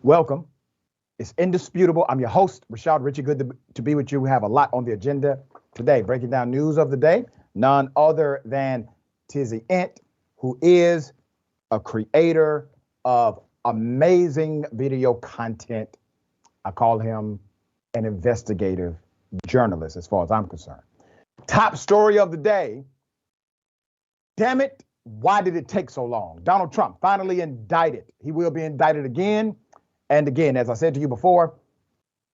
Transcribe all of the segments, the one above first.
Welcome. It's indisputable. I'm your host, Rashad. Richey, good to be with you. We have a lot on the agenda today, breaking down news of the day. None other than TizzyEnt, who is a creator of amazing video content. I call him an investigative journalist as far as I'm concerned. Top story of the day. Damn it, why did it take so long? Donald Trump finally indicted. He will be indicted again and again. As I said to you before,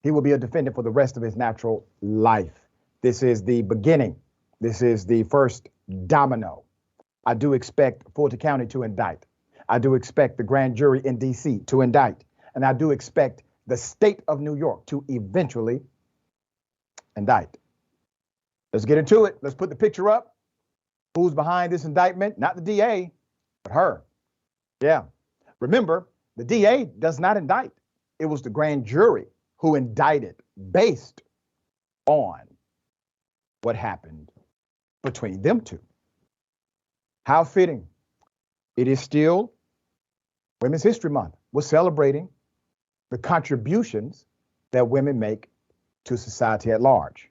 he will be a defendant for the rest of his natural life. This is the beginning. This is the first domino. I do expect Fulton County to indict. I do expect the grand jury in D.C. to indict. And I do expect the state of New York to eventually indict. Let's get into it. Let's put the picture up. Who's behind this indictment? Not the DA, but her. Yeah. Remember, the DA does not indict. It was the grand jury who indicted based on what happened between them two. How fitting. It is still Women's History Month. We're celebrating the contributions that women make to society at large.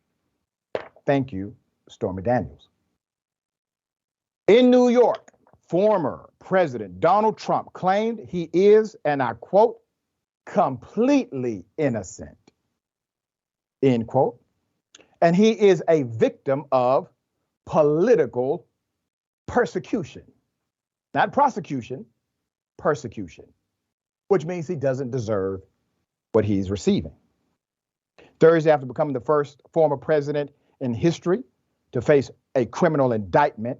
Thank you, Stormy Daniels. In New York, former President Donald Trump claimed he is, and I quote, completely innocent, end quote. And he is a victim of political persecution. Not prosecution, persecution, which means he doesn't deserve what he's receiving. Thursday, after becoming the first former president in history to face a criminal indictment,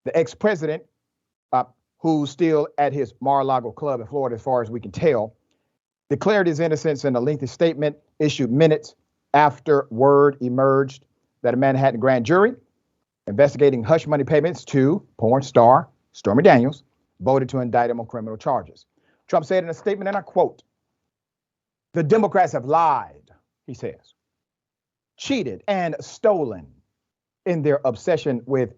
the ex-president, who's still at his Mar-a-Lago club in Florida, as far as we can tell, declared his innocence in a lengthy statement issued minutes after word emerged that a Manhattan grand jury investigating hush money payments to porn star Stormy Daniels voted to indict him on criminal charges. Trump said in a statement, and I quote, "The Democrats have lied," he says, "cheated and stolen in their obsession with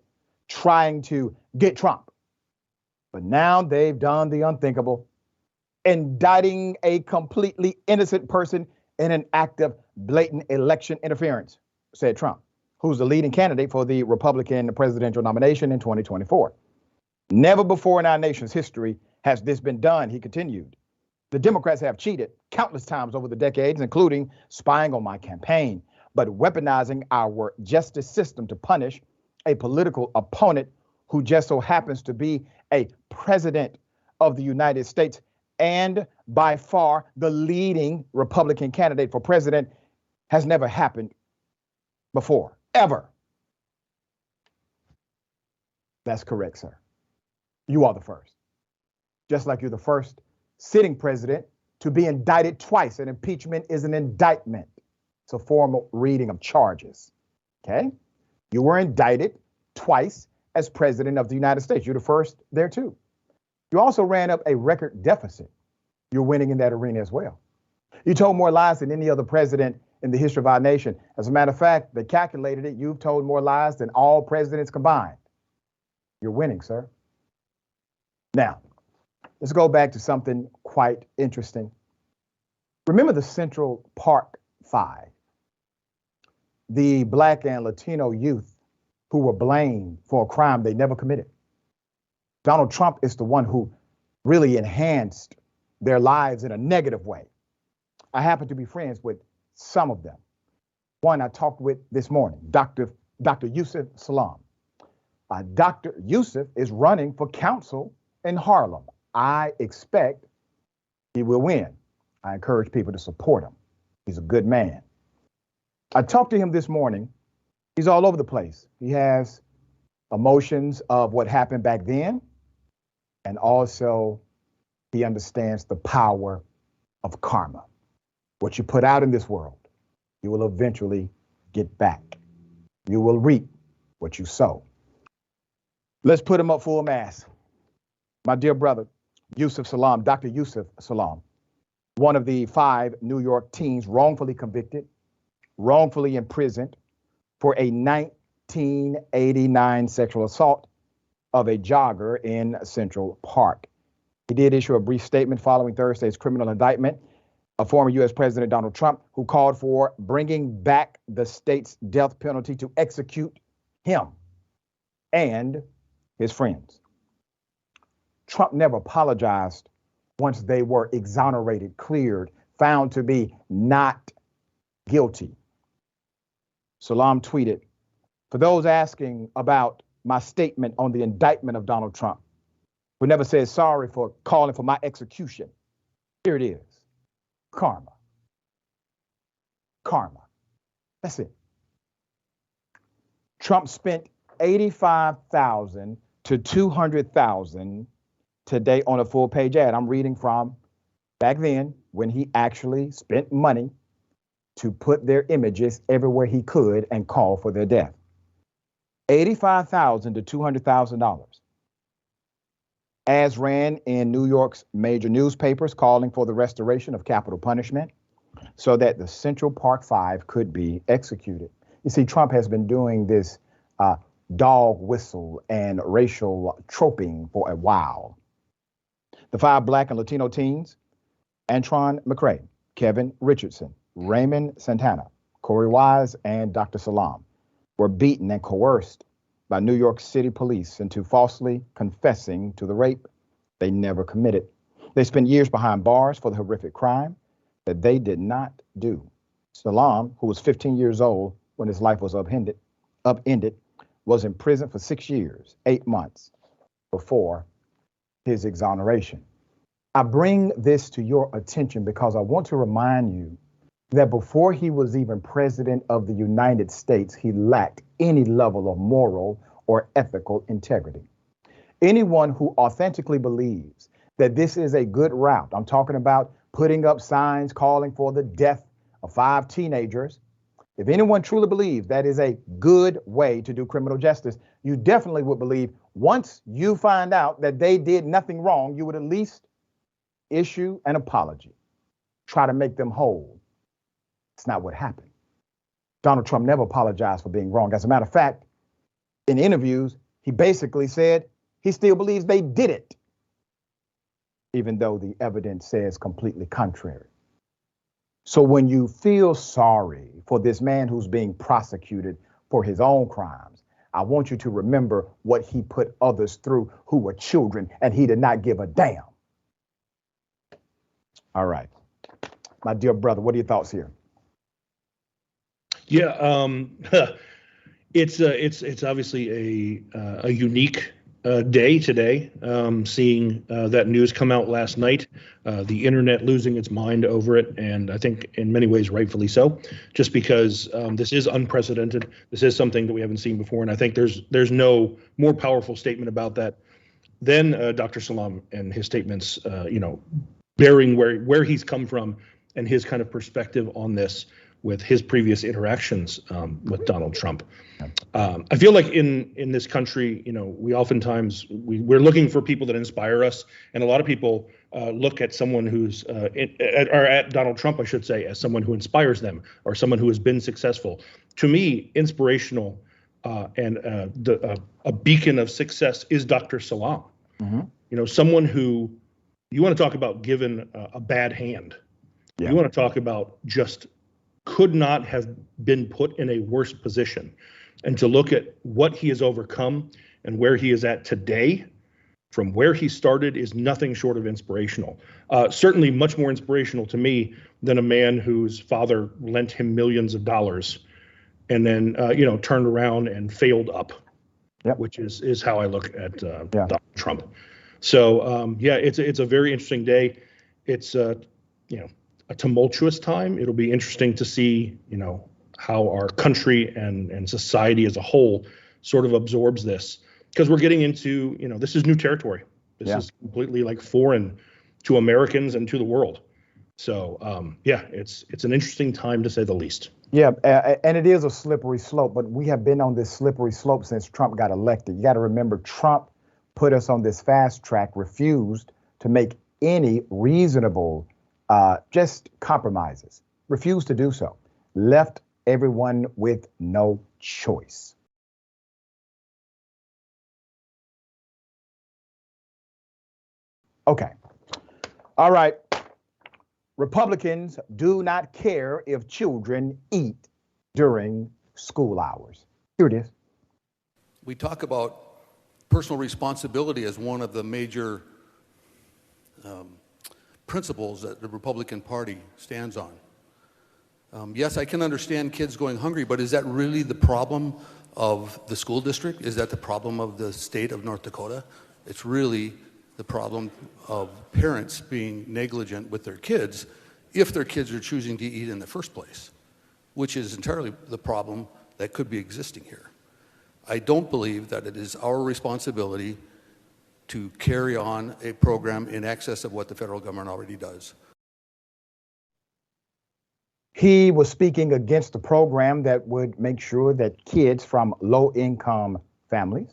trying to get Trump. But now they've done the unthinkable, indicting a completely innocent person in an act of blatant election interference," said Trump, who's the leading candidate for the Republican presidential nomination in 2024. "Never before in our nation's history has this been done," he continued. "The Democrats have cheated countless times over the decades, including spying on my campaign, but weaponizing our justice system to punish a political opponent who just so happens to be a president of the United States and by far the leading Republican candidate for president has never happened before, ever." That's correct, sir. You are the first. Just like you're the first sitting president to be indicted twice. An impeachment is an indictment. It's a formal reading of charges. Okay? You were indicted twice as president of the United States. You're the first there too. You also ran up a record deficit. You're winning in that arena as well. You told more lies than any other president in the history of our nation. As a matter of fact, they calculated it. You've told more lies than all presidents combined. You're winning, sir. Now, let's go back to something quite interesting. Remember the Central Park Five, the Black and Latino youth who were blamed for a crime they never committed. Donald Trump is the one who really enhanced their lives in a negative way. I happen to be friends with some of them. One I talked with this morning, Dr. Yusuf Salam. Dr. Yusuf is running for council in Harlem. I expect he will win. I encourage people to support him. He's a good man. I talked to him this morning. He's all over the place. He has emotions of what happened back then, and also he understands the power of karma. What you put out in this world, you will eventually get back. You will reap what you sow. Let's put him up full mass. My dear brother, Yusuf Salam, Dr. Yusuf Salam, one of the 5 New York teens wrongfully convicted, wrongfully imprisoned for a 1989 sexual assault of a jogger in Central Park. He did issue a brief statement following Thursday's criminal indictment of former U.S. President Donald Trump, who called for bringing back the state's death penalty to execute him and his friends. Trump never apologized once they were exonerated, cleared, found to be not guilty. Salam tweeted, "For those asking about my statement on the indictment of Donald Trump, who never said sorry for calling for my execution, here it is. Karma. Karma. That's it." Trump spent $85,000 to $200,000 today on a full-page ad. I'm reading from back then when he actually spent money to put their images everywhere he could and call for their death. $85,000 to $200,000. Ads ran in New York's major newspapers calling for the restoration of capital punishment so that the Central Park Five could be executed. You see, Trump has been doing this dog whistle and racial troping for a while. The 5 Black and Latino teens, Antron McCray, Kevin Richardson, Raymond Santana, Corey Wise, and Dr. Salam, were beaten and coerced by New York City police into falsely confessing to the rape they never committed. They spent years behind bars for the horrific crime that they did not do. Salam, who was 15 years old when his life was upended, was in prison for 6 years, 8 months before his exoneration. I bring this to your attention because I want to remind you that before he was even president of the United States, he lacked any level of moral or ethical integrity. Anyone who authentically believes that this is a good route, I'm talking about putting up signs calling for the death of 5 teenagers. If anyone truly believes that is a good way to do criminal justice, you definitely would believe once you find out that they did nothing wrong, you would at least issue an apology, try to make them whole. It's not what happened. Donald Trump never apologized for being wrong. As a matter of fact, in interviews, he basically said he still believes they did it, even though the evidence says completely contrary. So when you feel sorry for this man who's being prosecuted for his own crimes, I want you to remember what he put others through who were children, and he did not give a damn. All right. My dear brother, what are your thoughts here? Yeah, it's obviously a unique day today, seeing that news come out last night, the internet losing its mind over it, and I think in many ways rightfully so, just because this is unprecedented. This is something that we haven't seen before, and I think there's no more powerful statement about that than Dr. Salam and his statements, bearing where he's come from and his kind of perspective on this with his previous interactions with Donald Trump. I feel like in this country, we oftentimes we're looking for people that inspire us, and a lot of people look at someone who's at Donald Trump, I should say, as someone who inspires them or someone who has been successful. To me, inspirational and a beacon of success is Dr. Salam. Mm-hmm. Someone who you want to talk about given a bad hand. Yeah. You want to talk about just could not have been put in a worse position. And to look at what he has overcome and where he is at today, from where he started, is nothing short of inspirational. Certainly much more inspirational to me than a man whose father lent him millions of dollars and then, turned around and failed up, yep. Which is how I look at Donald Trump. So, it's a very interesting day. It's, a tumultuous time. It'll be interesting to see, how our country and society as a whole sort of absorbs this, because we're getting into, this is new territory. This is completely like foreign to Americans and to the world. So, it's an interesting time to say the least. Yeah, and it is a slippery slope, but we have been on this slippery slope since Trump got elected. You got to remember, Trump put us on this fast track, refused to make any reasonable just compromises, refused to do so, left everyone with no choice. Okay, All right. Republicans do not care if children eat during school hours. Here it is. We talk about personal responsibility as one of the major principles that the Republican Party stands on. Yes, I can understand kids going hungry, but is that really the problem of the school district? Is that the problem of the state of North Dakota? It's really the problem of parents being negligent with their kids if their kids are choosing to eat in the first place, which is entirely the problem that could be existing here. I don't believe that it is our responsibility to carry on a program in excess of what the federal government already does. He was speaking against a program that would make sure that kids from low-income families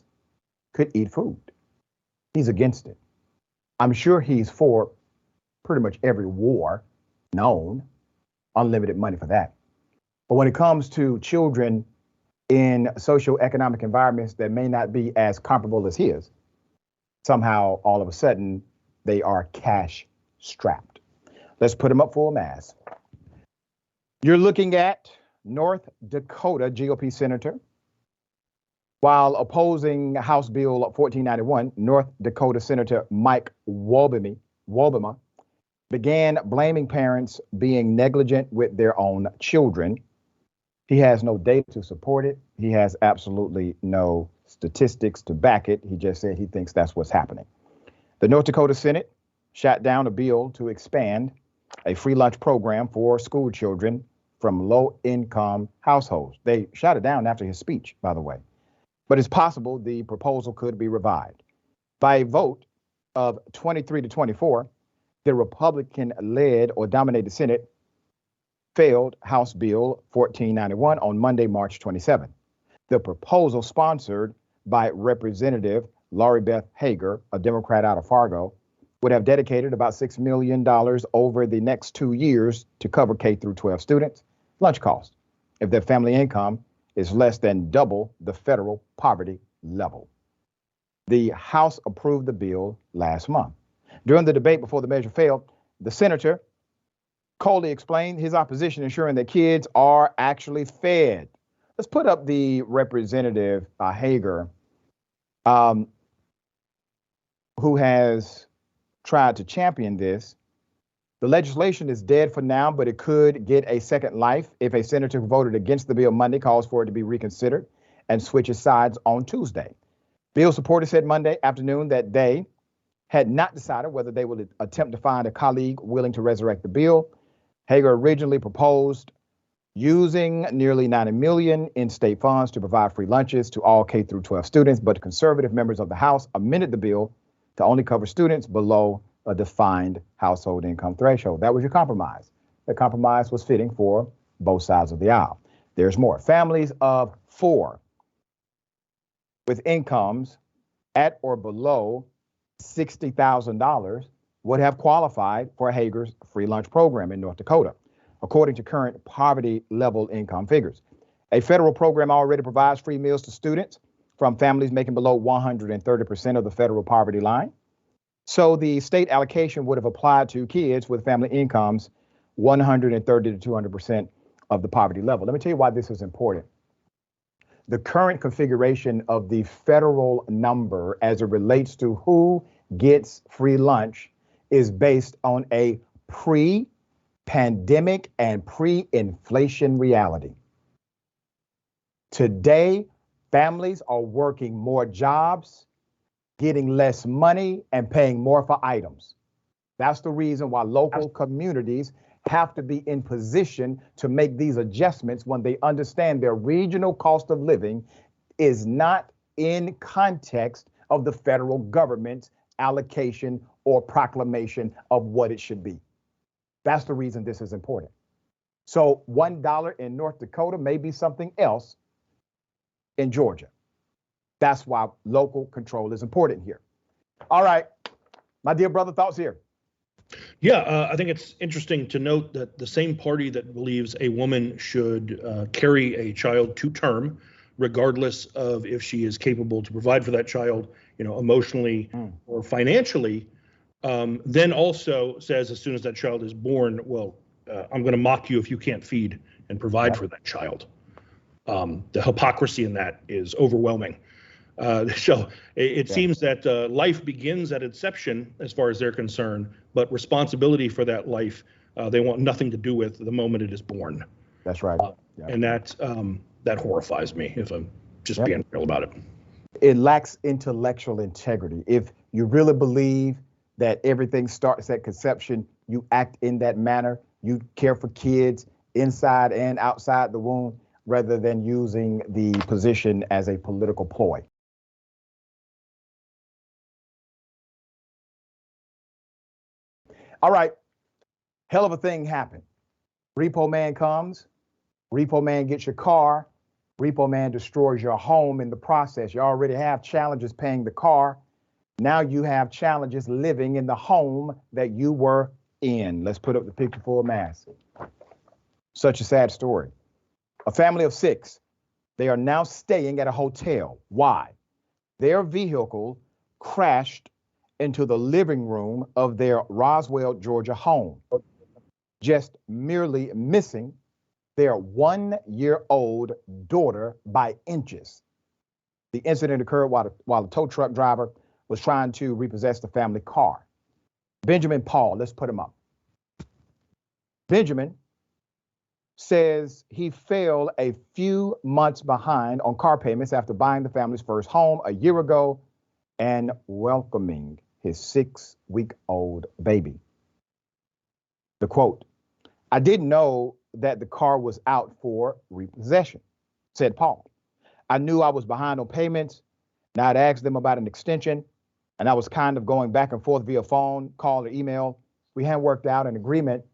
could eat food. He's against it. I'm sure he's for pretty much every war known, unlimited money for that. But when it comes to children in socioeconomic environments that may not be as comparable as his, somehow all of a sudden they are cash strapped. Let's put them up for a mass. You're looking at North Dakota GOP Senator. While opposing House Bill 1491, North Dakota Senator Mike Wobema began blaming parents being negligent with their own children. He has no data to support it. He has absolutely no statistics to back it. He just said he thinks that's what's happening. The North Dakota Senate shot down a bill to expand a free lunch program for school children from low-income households. They shot it down after his speech, by the way. But it's possible the proposal could be revived. By a vote of 23 to 24, the Republican-led or dominated Senate failed House Bill 1491 on Monday, March 27. The proposal, sponsored by Representative Lori Beth Hager, a Democrat out of Fargo, would have dedicated about $6 million over the next 2 years to cover K through 12 students' lunch costs if their family income is less than double the federal poverty level. The House approved the bill last month. During the debate before the measure failed, the senator coldly explained his opposition, ensuring that kids are actually fed. Let's put up the Representative Hager, who has tried to champion this. The legislation is dead for now, but it could get a second life if a senator who voted against the bill Monday calls for it to be reconsidered and switches sides on Tuesday. Bill supporters said Monday afternoon that they had not decided whether they would attempt to find a colleague willing to resurrect the bill. Hager originally proposed using nearly $90 million in state funds to provide free lunches to all K through 12 students, but conservative members of the House amended the bill to only cover students below a defined household income threshold. That was your compromise. The compromise was fitting for both sides of the aisle. There's more. Families of 4 with incomes at or below $60,000 would have qualified for Hager's free lunch program in North Dakota, according to current poverty level income figures. A federal program already provides free meals to students from families making below 130% of the federal poverty line. So the state allocation would have applied to kids with family incomes 130 to 200% of the poverty level. Let me tell you why this is important. The current configuration of the federal number as it relates to who gets free lunch is based on a pre-pandemic and pre-inflation reality. Today, families are working more jobs, getting less money, and paying more for items. That's the reason why local communities have to be in position to make these adjustments when they understand their regional cost of living is not in context of the federal government's allocation or proclamation of what it should be. That's the reason this is important. So $1 in North Dakota may be something else in Georgia. That's why local control is important here. All right, my dear brother, thoughts here? Yeah, I think it's interesting to note that the same party that believes a woman should carry a child to term, regardless of if she is capable to provide for that child, emotionally or financially, Then also says as soon as that child is born, well, I'm going to mock you if you can't feed and provide for that child. The hypocrisy in that is overwhelming. So it seems that life begins at inception as far as they're concerned, but responsibility for that life, they want nothing to do with the moment it is born. That's right. And that horrifies me, if I'm just being real about it. It lacks intellectual integrity. If you really believe that everything starts at conception, you act in that manner, you care for kids inside and outside the womb, rather than using the position as a political ploy. All right, hell of a thing happened. Repo man comes, repo man gets your car, repo man destroys your home in the process. You already have challenges paying the car. Now you have challenges living in the home that you were in. Let's put up the picture full mass. Such a sad story. A family of 6, they are now staying at a hotel. Why? Their vehicle crashed into the living room of their Roswell, Georgia home, just merely missing their 1-year-old daughter by inches. The incident occurred while the tow truck driver was trying to repossess the family car. Benjamin Paul, let's put him up. Benjamin says he fell a few months behind on car payments after buying the family's first home a year ago and welcoming his 6-week-old baby. The quote, "I didn't know that the car was out for repossession," said Paul. "I knew I was behind on payments, and I'd asked them about an extension, and I was kind of going back and forth via phone, call, or email. We hadn't worked out an agreement,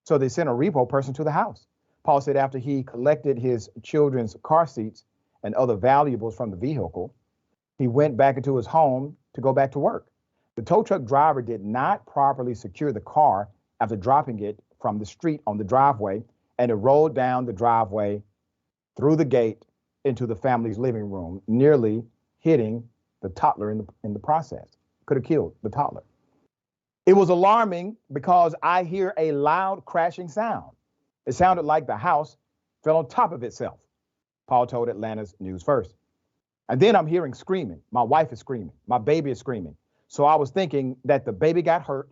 so they sent a repo person to the house." Paul said after he collected his children's car seats and other valuables from the vehicle, he went back into his home to go back to work. The tow truck driver did not properly secure the car after dropping it from the street on the driveway, and it rolled down the driveway through the gate into the family's living room, nearly hitting the toddler in the process. Could have killed the toddler. "It was alarming because I hear a loud crashing sound. It sounded like the house fell on top of itself," Paul told Atlanta's News First. "And then I'm hearing screaming. My wife is screaming. My baby is screaming. So I was thinking that the baby got hurt."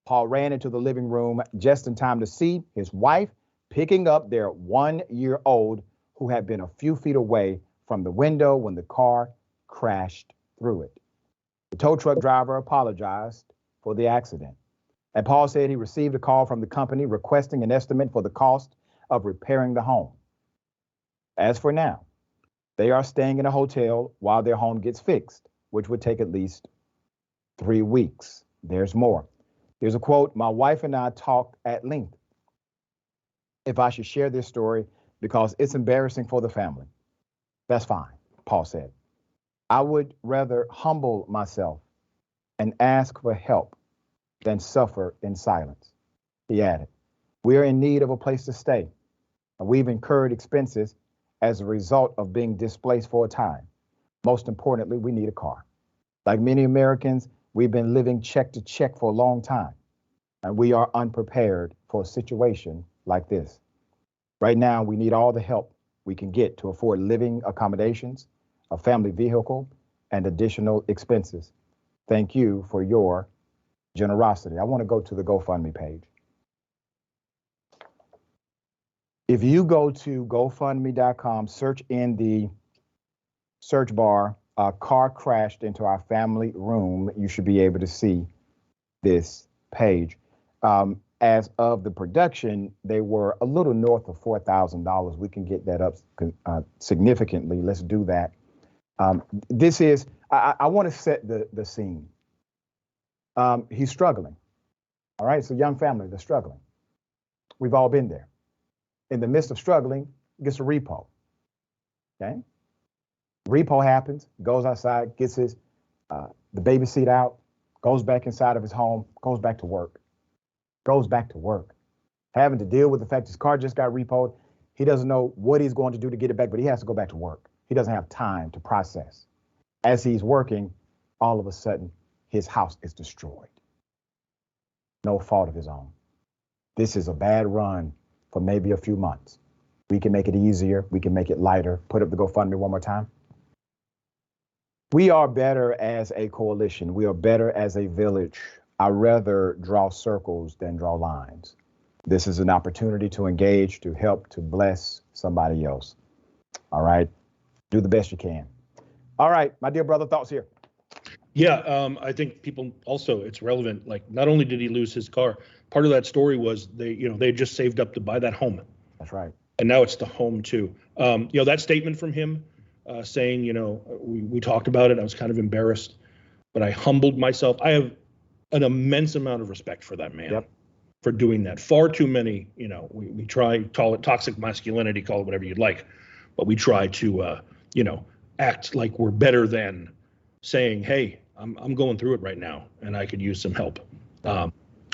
Paul ran into the living room just in time to see his wife picking up their 1-year-old, who had been a few feet away from the window when the car crashed through it. The tow truck driver apologized for the accident. And Paul said he received a call from the company requesting an estimate for the cost of repairing the home. As for now, they are staying in a hotel while their home gets fixed, which would take at least 3 weeks. There's more. There's a quote, "My wife and I talked at length if I should share this story because it's embarrassing for the family." "That's fine," Paul said. "I would rather humble myself and ask for help than suffer in silence." He added, "We are in need of a place to stay, and we've incurred expenses as a result of being displaced for a time. Most importantly, we need a car. Like many Americans, we've been living check to check for a long time, and we are unprepared for a situation like this. Right now, we need all the help we can get to afford living accommodations, a family vehicle, and additional expenses. Thank you for your generosity." I want to go to the GoFundMe page. If you go to GoFundMe.com, search in the search bar, "car crashed into our family room," you should be able to see this page. As of the production, they were a little north of $4,000. We can get that up significantly. Let's do that. This is, I want to set the scene. He's struggling. All right, it's a young family, they're struggling. We've all been there. In the midst of struggling, gets a repo. Okay? Repo happens, goes outside, gets his the baby seat out, goes back inside of his home, goes back to work. Having to deal with the fact his car just got repoed. He doesn't know what he's going to do to get it back, but he has to go back to work. He doesn't have time to process. As he's working, all of a sudden, his house is destroyed. no fault of his own. This is a bad run for maybe a few months. We can make it easier. We can make it lighter. Put up the GoFundMe one more time. We are better as a coalition. We are better as a village. I'd rather draw circles than draw lines. This is an opportunity to engage, to help, to bless somebody else. All right. Do the best you can. All right, my dear brother, thoughts here. Yeah, I think people also, it's relevant. Like, not only did he lose his car, part of that story was they just saved up to buy that home. That's right. And now it's the home too. That statement from him saying, we talked about it. I was kind of embarrassed, but I humbled myself. I have an immense amount of respect for that man. Yep. For doing that. Far too many, we try, call it toxic masculinity, call it whatever you'd like, but we try to, act like we're better than saying, hey, I'm going through it right now and I could use some help. I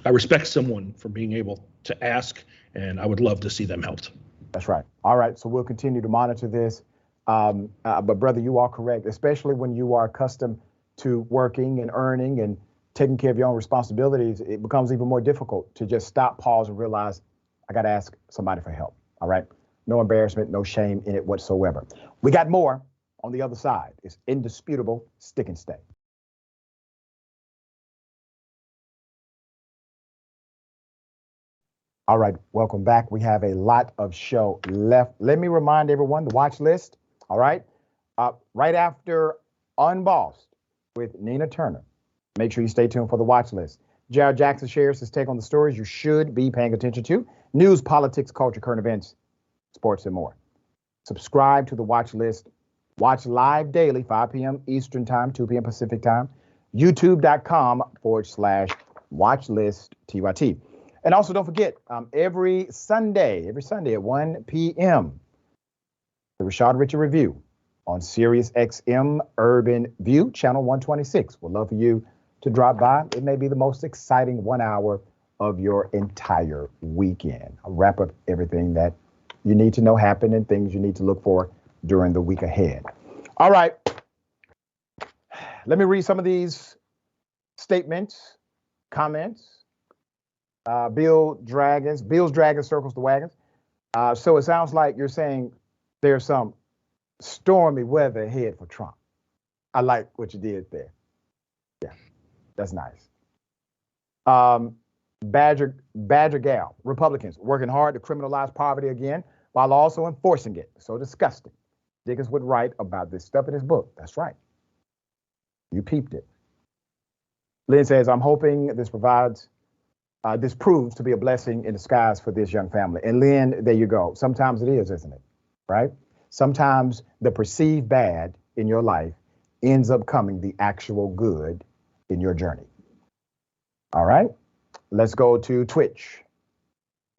respect someone for being able to ask, and I would love to see them helped. That's right. All right. So we'll continue to monitor this. But brother, you are correct, especially when you are accustomed to working and earning and taking care of your own responsibilities. It becomes even more difficult to just stop, pause, and realize I got to ask somebody for help. All right. No embarrassment, no shame in it whatsoever. We got more on the other side. It's indisputable. Stick and stay. All right, welcome back. We have a lot of show left. Let me remind everyone the watch list. All right, right after Unbossed with Nina Turner. Make sure you stay tuned for the watch list. Jared Jackson shares his take on the stories you should be paying attention to: news, politics, culture, current events, sports, and more. Subscribe to the watch list. Watch live daily, 5 p.m. Eastern Time, 2 p.m. Pacific Time. YouTube.com/watchlist TYT. And also, don't forget, every Sunday at 1 p.m., the Rashad Richey Review on Sirius XM Urban View, channel 126. We'd love for you to drop by. It may be the most exciting 1 hour of your entire weekend. I'll wrap up everything that you need to know happened and things you need to look for during the week ahead. All right. Let me read some of these statements, comments. Bill's Dragon circles the wagons. So it sounds like you're saying there's some stormy weather ahead for Trump. I like what you did there. Yeah, that's nice. Badger Gal, Republicans working hard to criminalize poverty again while also enforcing it. So disgusting. Dickens would write about this stuff in his book. That's right. You peeped it. Lynn says, I'm hoping this proves to be a blessing in disguise for this young family. And Lynn, there you go. Sometimes it is, isn't it? Right? Sometimes the perceived bad in your life ends up coming the actual good in your journey. All right, let's go to Twitch.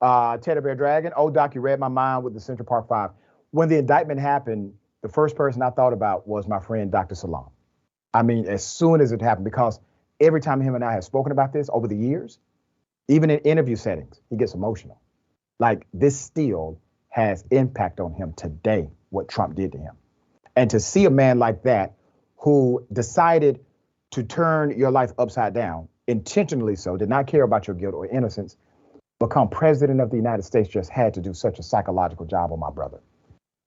Teddy Bear Dragon. Oh, Doc, you read my mind with the Central Park 5. When the indictment happened, the first person I thought about was my friend, Dr. Salam. I mean, as soon as it happened, because every time him and I have spoken about this over the years, even in interview settings, he gets emotional. Like, this still has impact on him today, what Trump did to him. And to see a man like that who decided to turn your life upside down, intentionally so, did not care about your guilt or innocence, become president of the United States, just had to do such a psychological job on my brother.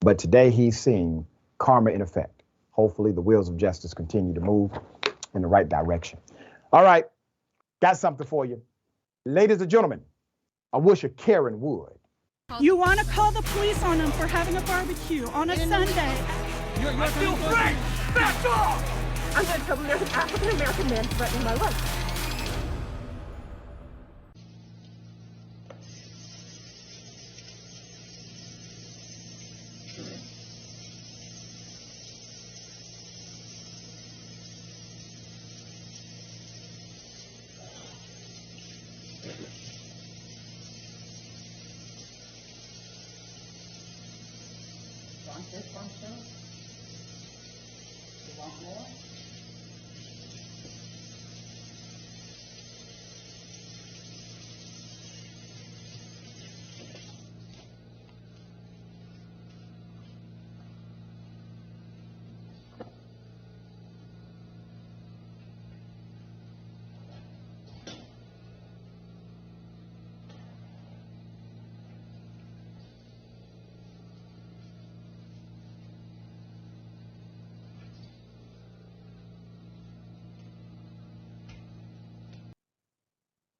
But today he's seeing karma in effect. Hopefully the wheels of justice continue to move in the right direction. All right, got something for you. Ladies and gentlemen, I wish a Karen would. You want to call the police on them for having a barbecue on a Sunday. You're still free! Back off! I'm going to tell them there's an African-American man threatening my life.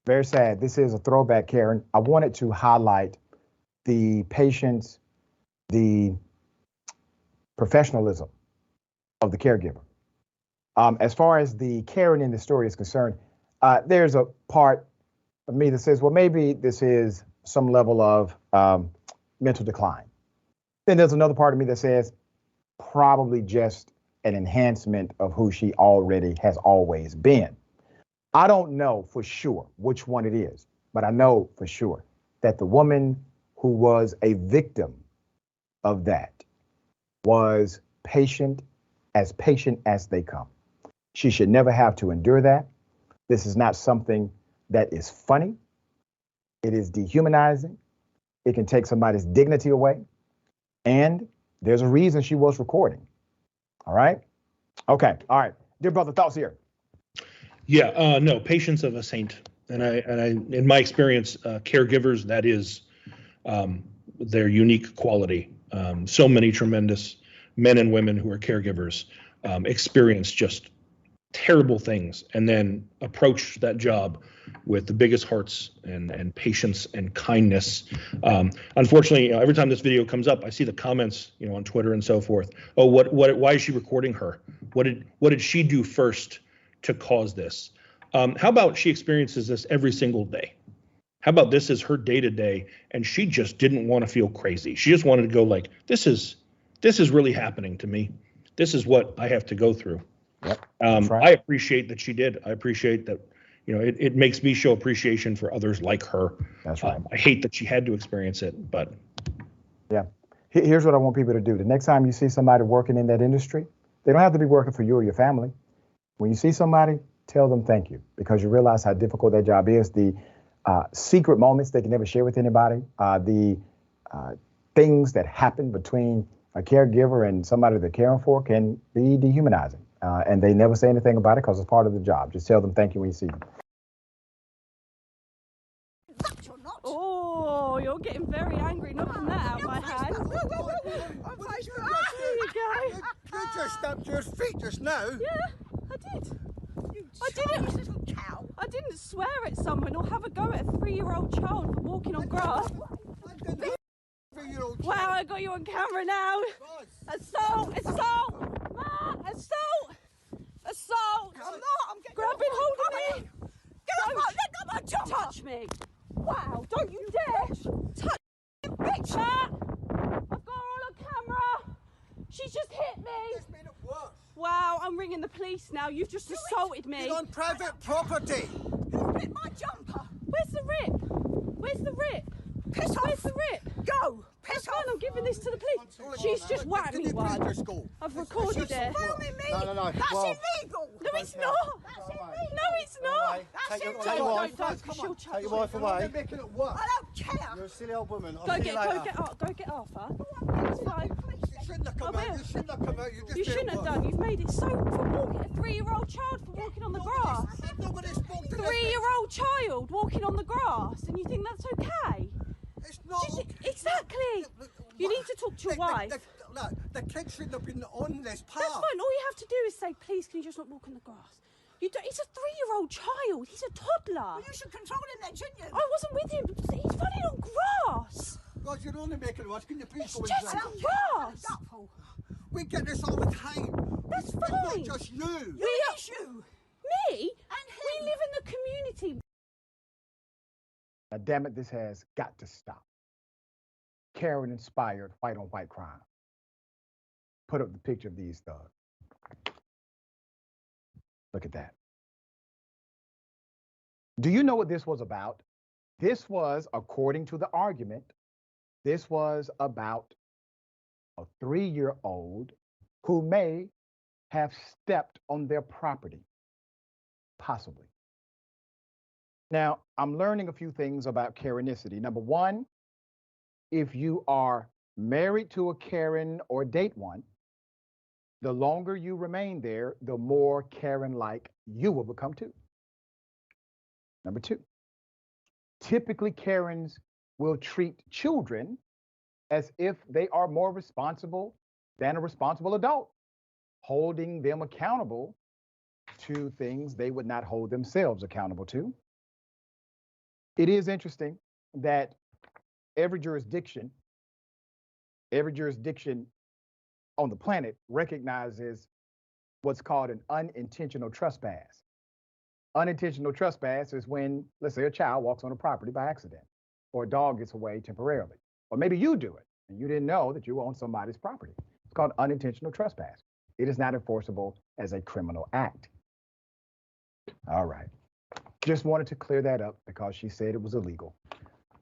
Very sad. This is a throwback, Karen. I wanted to highlight the patience, the professionalism of the caregiver. As far as the Karen in the story is concerned, there's a part of me that says, well, maybe this is some level of mental decline. Then there's another part of me that says probably just an enhancement of who she already has always been. I don't know for sure which one it is, but I know for sure that the woman who was a victim of that was patient as they come. She should never have to endure that. This is not something that is funny. It is dehumanizing. It can take somebody's dignity away. And there's a reason she was recording. All right. Okay. All right. Dear brother, thoughts here. Yeah, no, patience of a saint. And I, in my experience, caregivers, that is their unique quality. So many tremendous men and women who are caregivers experience just terrible things and then approach that job with the biggest hearts and patience and kindness. Unfortunately, every time this video comes up, I see the comments, on Twitter and so forth. Oh, why is she recording her? What did she do first to cause this? How about she experiences this every single day? How about this is her day to day, and she just didn't want to feel crazy. She just wanted to go like, this is really happening to me. This is what I have to go through. Yep, right. Right. I appreciate that she did. I appreciate that, it makes me show appreciation for others like her. That's right. I hate that she had to experience it, but. Yeah. Here's what I want people to do. The next time you see somebody working in that industry, they don't have to be working for you or your family. When you see somebody, tell them thank you, because you realize how difficult that job is. The secret moments they can never share with anybody, the things that happen between a caregiver and somebody they're caring for can be dehumanizing. And they never say anything about it because it's part of the job. Just tell them thank you when you see them. Oh, you're getting very angry knocking that out my hand. There you go. You just stamped your feet just now. Yeah, I did. I didn't swear at someone or have a go at a 3-year-old child for walking on grass. Wow, I got you on camera now. Assault! Ma, assault! I'm grabbing hold of me. Let go my jumper. Touch me. Wow, don't you dare. Touch me, bitch. Ma, I've got her all on camera. She's just hit me. It's made it worse. Wow, I'm ringing the police now. You've just assaulted me. You're on private property. You ripped my jumper. Where's the rip? Piss off. Where's the rip? Go. Piss off. I'm giving this to the police. She's just whacked me one. I've recorded it. No. That's illegal. No, it's not. That's illegal. No, it's not. That's illegal. Take your wife. Don't, because she'll Take chuck your me. wife away. You're making it worse. I don't care. You're a silly old woman. Go get Arthur. It's fine. You shouldn't have come out. You shouldn't have come out. You shouldn't have done. You've made it so for walking a 3-year-old child for walking on the grass. Nobody spoke to 3-year-old child walking on the grass, and you think that's okay? It's not. Exactly. You need to talk to your wife. Look, the kid shouldn't have been on this path. That's fine. All you have to do is say, please, can you just not walk on the grass? He's a 3-year-old child. He's a toddler. Well, you should control him then, shouldn't you? I wasn't with him. He's running on grass. God, you're only making it worse. Can you please It's go just inside? grass. We get this all the time. That's It's fine. not just you. It's you. Me? And him. We live in the community. Now, damn it, this has got to stop. Karen inspired white on white crime. Put up the picture of these thugs. Look at that. Do you know what this was about? This was, according to the argument, this was about a 3-year-old who may have stepped on their property, possibly. Now, I'm learning a few things about Karenicity. Number one, if you are married to a Karen or date one, the longer you remain there, the more Karen-like you will become too. Number two, typically Karens will treat children as if they are more responsible than a responsible adult, holding them accountable to things they would not hold themselves accountable to. It is interesting that every jurisdiction on the planet recognizes what's called an unintentional trespass. Unintentional trespass is when, let's say, a child walks on a property by accident, or a dog gets away temporarily, or maybe you do it and you didn't know that you were on somebody's property. It's called unintentional trespass. It is not enforceable as a criminal act. All right. Just wanted to clear that up because she said it was illegal.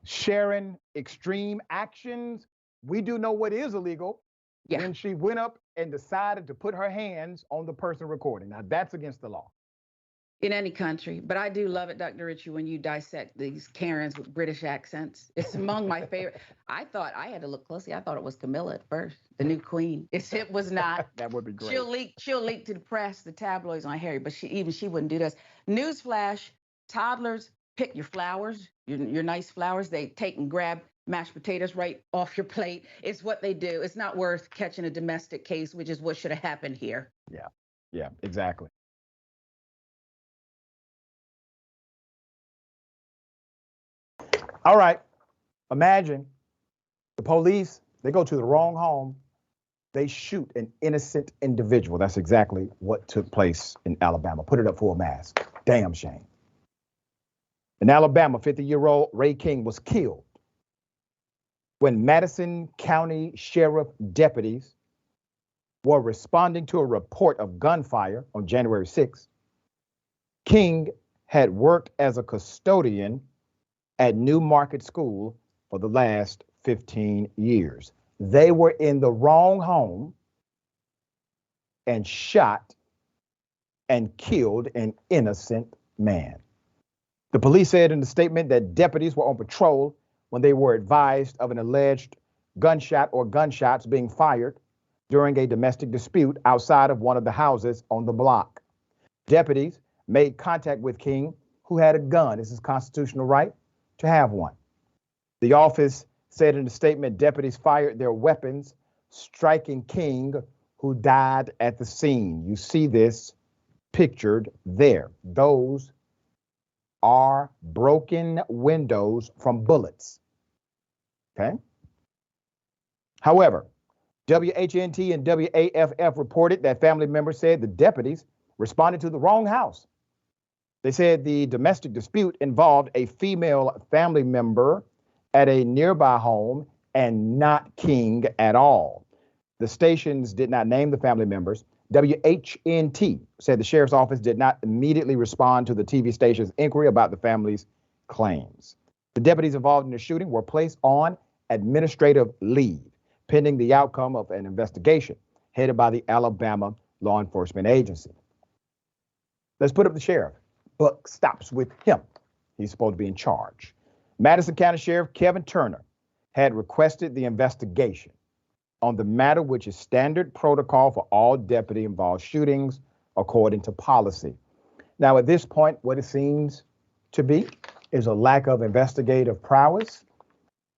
Sharing extreme actions, we do know what is illegal. Yeah. When she went up and decided to put her hands on the person recording. Now, that's against the law. In any country. But I do love it, Dr. Richey, when you dissect these Karens with British accents. It's among my favorite. I thought, I had to look closely. I thought it was Camilla at first, the new queen. It was not. That would be great. She'll leak to the press, the tabloids on Harry, but she wouldn't do this. Newsflash, toddlers pick your flowers, your nice flowers. They take and grab mashed potatoes right off your plate. It's what they do. It's not worth catching a domestic case, which is what should have happened here. Yeah, exactly. All right. Imagine the police, they go to the wrong home. They shoot an innocent individual. That's exactly what took place in Alabama. Put it up full mass. Damn shame. In Alabama, 50-year-old Ray King was killed when Madison County Sheriff deputies were responding to a report of gunfire on January 6th. King had worked as a custodian at New Market School for the last 15 years. They were in the wrong home and shot and killed an innocent man. The police said in the statement that deputies were on patrol when they were advised of an alleged gunshot or gunshots being fired during a domestic dispute outside of one of the houses on the block. Deputies made contact with King, who had a gun. It's his constitutional right to have one. The office said in the statement, deputies fired their weapons, striking King, who died at the scene. You see this pictured there. Those are broken windows from bullets. Okay. However, WHNT and WAFF reported that family members said the deputies responded to the wrong house. They said the domestic dispute involved a female family member at a nearby home and not King at all. The stations did not name the family members. WHNT said the sheriff's office did not immediately respond to the TV station's inquiry about the family's claims. The deputies involved in the shooting were placed on administrative leave, pending the outcome of an investigation headed by the Alabama Law Enforcement Agency. Let's put up the sheriff. Buck stops with him. He's supposed to be in charge. Madison County Sheriff Kevin Turner had requested the investigation on the matter, which is standard protocol for all deputy-involved shootings, according to policy. Now, at this point, what it seems to be is a lack of investigative prowess,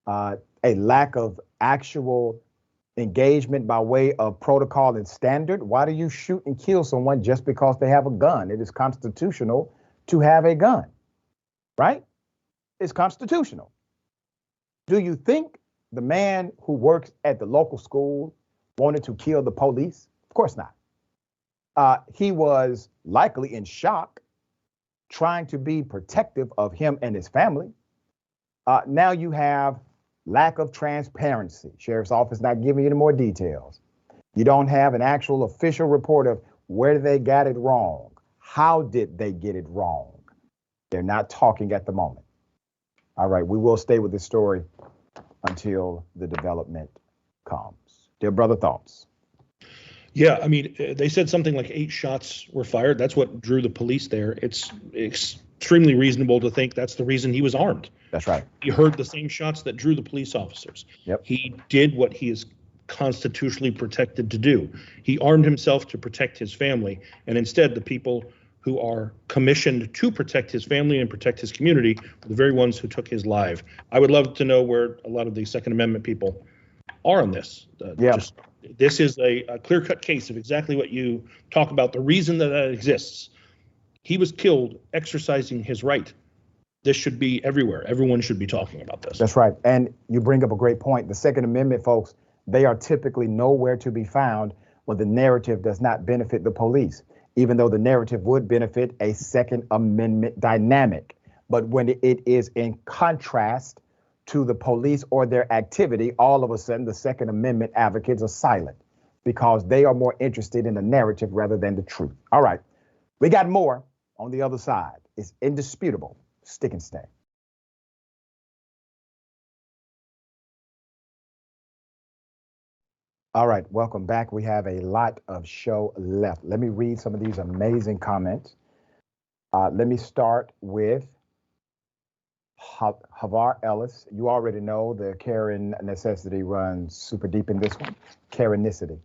a lack of actual engagement by way of protocol and standard. Why do you shoot and kill someone just because they have a gun? It is constitutional to have a gun, right? It's constitutional. Do you think the man who works at the local school wanted to kill the police? Of course not. He was likely in shock, trying to be protective of him and his family. Now you have lack of transparency. Sheriff's office not giving you any more details. You don't have an actual official report of where they got it wrong. How did they get it wrong? They're not talking at the moment. All right, we will stay with this story until the development comes. Dear brother, thoughts? Yeah, I mean, they said something like 8 shots were fired. That's what drew the police there. It's extremely reasonable to think that's the reason he was armed. That's right. He heard the same shots that drew the police officers. Yep. He did what he is constitutionally protected to do. He armed himself to protect his family, and instead the people who are commissioned to protect his family and protect his community are the very ones who took his life. I would love to know where a lot of the Second Amendment people are on this. This is a clear-cut case of exactly what you talk about, the reason that exists. He was killed exercising his right this should be everywhere. Everyone should be talking about this. That's right. And you bring up a great point. The Second Amendment, folks, they are typically nowhere to be found when the narrative does not benefit the police, even though the narrative would benefit a Second Amendment dynamic. But when it is in contrast to the police or their activity, all of a sudden the Second Amendment advocates are silent because they are more interested in the narrative rather than the truth. All right, we got more on the other side. It's indisputable. Stick and stay. All right, welcome back. We have a lot of show left. Let me read some of these amazing comments. Let me start with Havar Ellis. You already know the Karen necessity runs super deep in this one. Karenicity.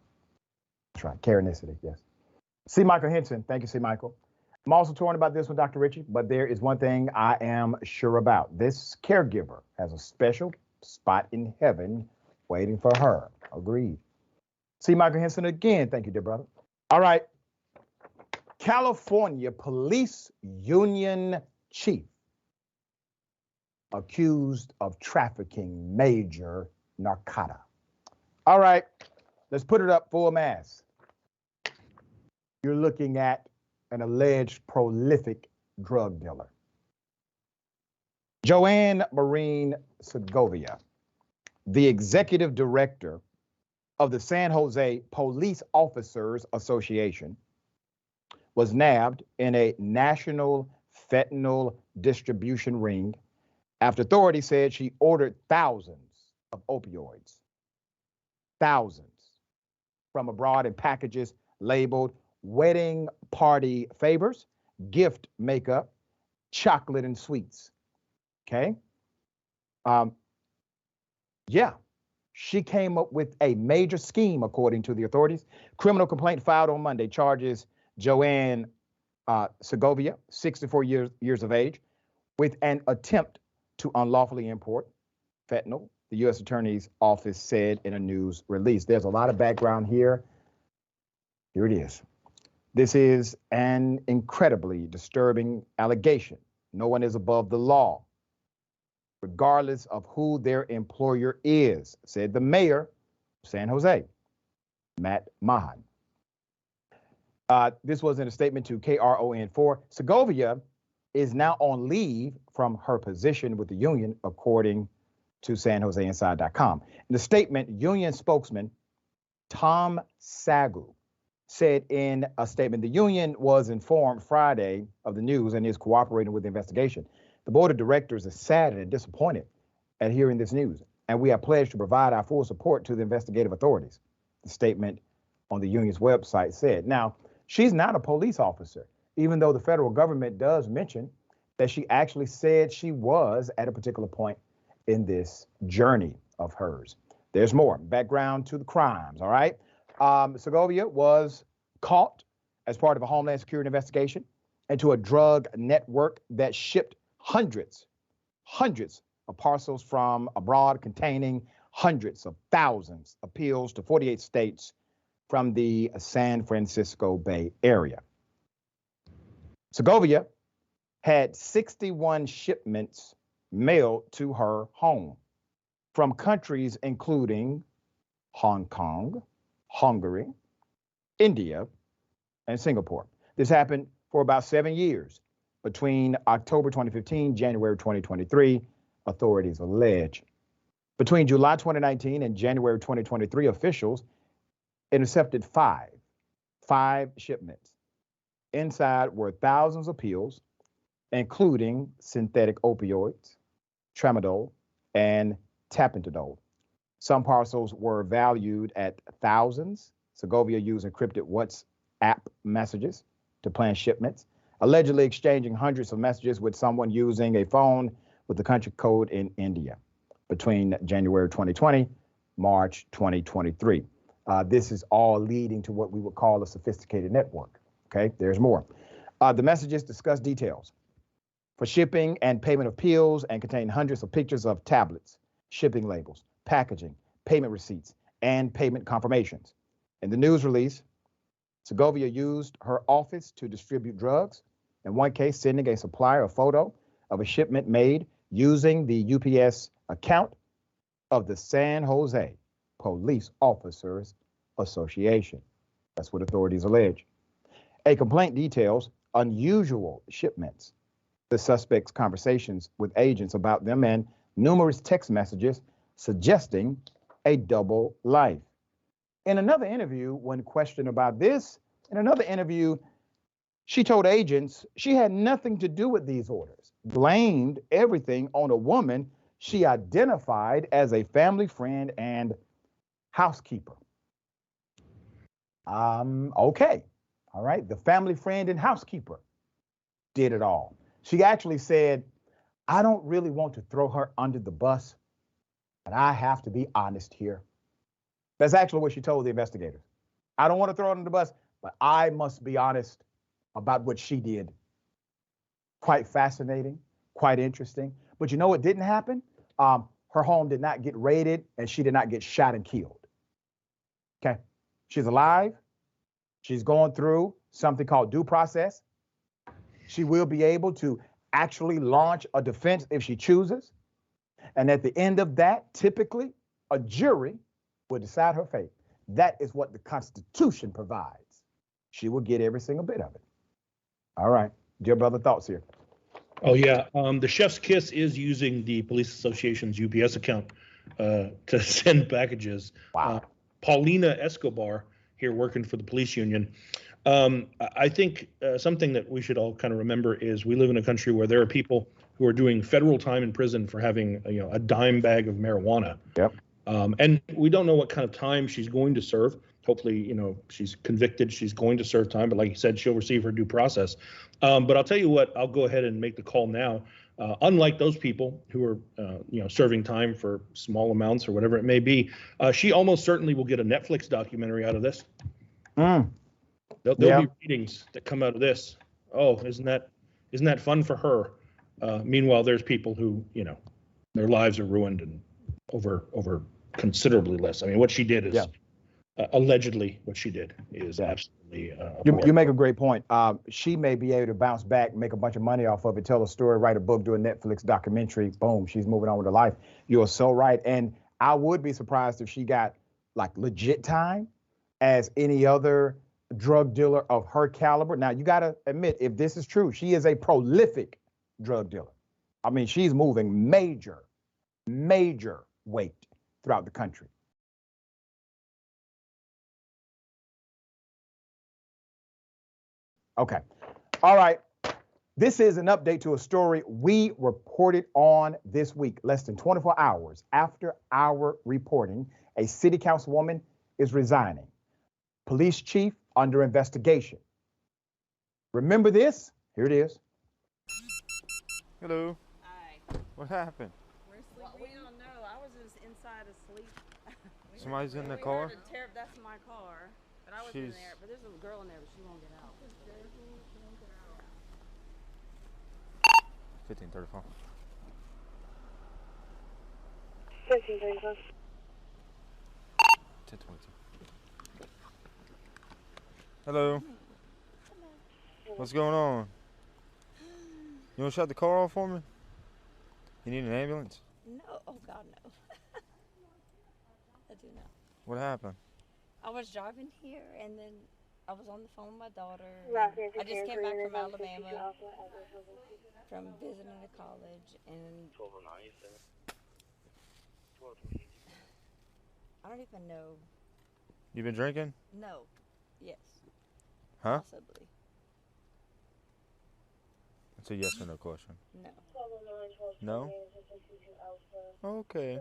That's right, Karenicity, yes. C. Michael Henson, thank you, C. Michael. I'm also torn about this one, Dr. Richey, but there is one thing I am sure about. This caregiver has a special spot in heaven waiting for her. Agreed. C. Michael Henson again, thank you, dear brother. All right, California Police Union Chief accused of trafficking major narcotica. All right, let's put it up full mass. You're looking at an alleged prolific drug dealer. Joanne Marine Segovia, the executive director of the San Jose Police Officers Association, was nabbed in a national fentanyl distribution ring after authorities said she ordered thousands of opioids, thousands, from abroad in packages labeled wedding party favors, gift makeup, chocolate and sweets. Okay. Yeah, she came up with a major scheme, according to the authorities. Criminal complaint filed on Monday charges Joanne Segovia, 64 years of age, with an attempt to unlawfully import fentanyl, the U.S. Attorney's Office said in a news release. There's a lot of background here. Here it is. This is an incredibly disturbing allegation. No one is above the law, regardless of who their employer is, said the mayor of San Jose, Matt Mahan. This was in a statement to KRON4. Segovia is now on leave from her position with the union, according to SanJoseInside.com. In the statement, union spokesman Tom Sagu said in a statement, the union was informed Friday of the news and is cooperating with the investigation. The board of directors is saddened and disappointed at hearing this news, and we have pledged to provide our full support to the investigative authorities, the statement on the union's website said. Now, she's not a police officer, even though the federal government does mention that she actually said she was at a particular point in this journey of hers. There's more background to the crimes, all right? Segovia was caught as part of a Homeland Security investigation into a drug network that shipped hundreds of parcels from abroad containing hundreds of thousands of pills to 48 states from the San Francisco Bay Area. Segovia had 61 shipments mailed to her home from countries including Hong Kong, Hungary, India, and Singapore. This happened for about 7 years, between October 2015, January 2023, authorities allege. Between July 2019 and January 2023, officials intercepted five shipments. Inside were thousands of pills, including synthetic opioids, tramadol, and tapentadol. Some parcels were valued at thousands. Segovia used encrypted WhatsApp messages to plan shipments, allegedly exchanging hundreds of messages with someone using a phone with the country code in India between January 2020, March 2023. This is all leading to what we would call a sophisticated network. Okay, there's more. The messages discuss details for shipping and payment of pills and contain hundreds of pictures of tablets, shipping labels, packaging, payment receipts, and payment confirmations. In the news release, Segovia used her office to distribute drugs, in one case sending a supplier a photo of a shipment made using the UPS account of the San Jose Police Officers Association. That's what authorities allege. A complaint details unusual shipments, the suspect's conversations with agents about them, and numerous text messages suggesting a double life. In another interview, when questioned about this, she told agents she had nothing to do with these orders, blamed everything on a woman she identified as a family friend and housekeeper. Okay. All right. The family friend and housekeeper did it all. She actually said, I don't really want to throw her under the bus, but I have to be honest here. That's actually what she told the investigators. I don't want to throw her under the bus, but I must be honest about what she did. Quite fascinating, quite interesting. But you know what didn't happen? Her home did not get raided and she did not get shot and killed. Okay. She's alive. She's going through something called due process. She will be able to actually launch a defense if she chooses. And at the end of that, typically, a jury will decide her fate. That is what the Constitution provides. She will get every single bit of it. All right. Dear brother, thoughts here? Oh, yeah. The Chef's Kiss is using the Police Association's UPS account to send packages. Wow. Paulina Escobar, here working for the police union. I think something that we should all kind of remember is we live in a country where there are people who are doing federal time in prison for having a dime bag of marijuana. Yep. And we don't know what kind of time she's going to serve. Hopefully, she's convicted. She's going to serve time. But like you said, she'll receive her due process. But I'll tell you what, I'll go ahead and make the call now. Unlike those people who are, serving time for small amounts or whatever it may be, she almost certainly will get a Netflix documentary out of this. There'll be readings that come out of this. Oh, isn't that fun for her? Meanwhile, there's people who, their lives are ruined and over considerably less. I mean, what she did is allegedly what she did is absolutely. You make a great point. She may be able to bounce back, make a bunch of money off of it, tell a story, write a book, do a Netflix documentary. Boom, she's moving on with her life. You are so right. And I would be surprised if she got like legit time as any other drug dealer of her caliber. Now, you got to admit, if this is true, she is a prolific drug dealer. I mean, she's moving major weight throughout the country. Okay. All right. This is an update to a story we reported on this week. Less than 24 hours after our reporting, a city councilwoman is resigning. Police chief under investigation. Remember this? Here it is. Hello. Hi. What happened? We're sleeping. Well, we don't know. I was just inside asleep. Somebody's in the car? That's my car. But I was in there. But there's a girl in there, but she won't get out. 1535. 1535. 1022. Hello. What's going on? You want to shut the car off for me? You need an ambulance? No, oh God, no. I do not. What happened? I was driving here and then I was on the phone with my daughter. I just came back from Alabama from visiting the college and I don't even know. You been drinking? No. Yes. Huh? Possibly. It's a yes or no question. No. No? Okay.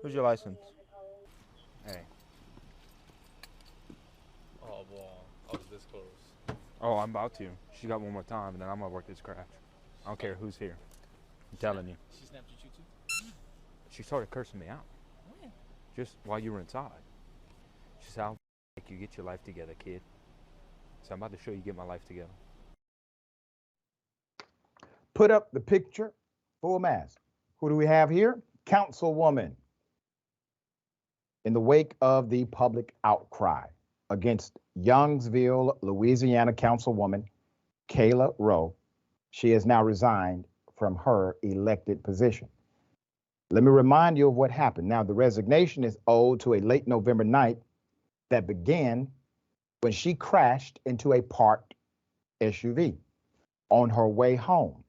Where's your license? Hey. Oh, well, I was this close. Oh, I'm about to. She got one more time, and then I'm gonna work this craft. I don't care who's here. I'm telling you. She snapped at you too? She started cursing me out. When? Just while you were inside. She said, I'll make you get your life together, kid. So I'm about to show you get my life together. Put up the picture, full mask. Who do we have here? Councilwoman. In the wake of the public outcry against Youngsville, Louisiana Councilwoman Kayla Rowe, she has now resigned from her elected position. Let me remind you of what happened. Now, the resignation is owed to a late November night that began when she crashed into a parked SUV on her way home.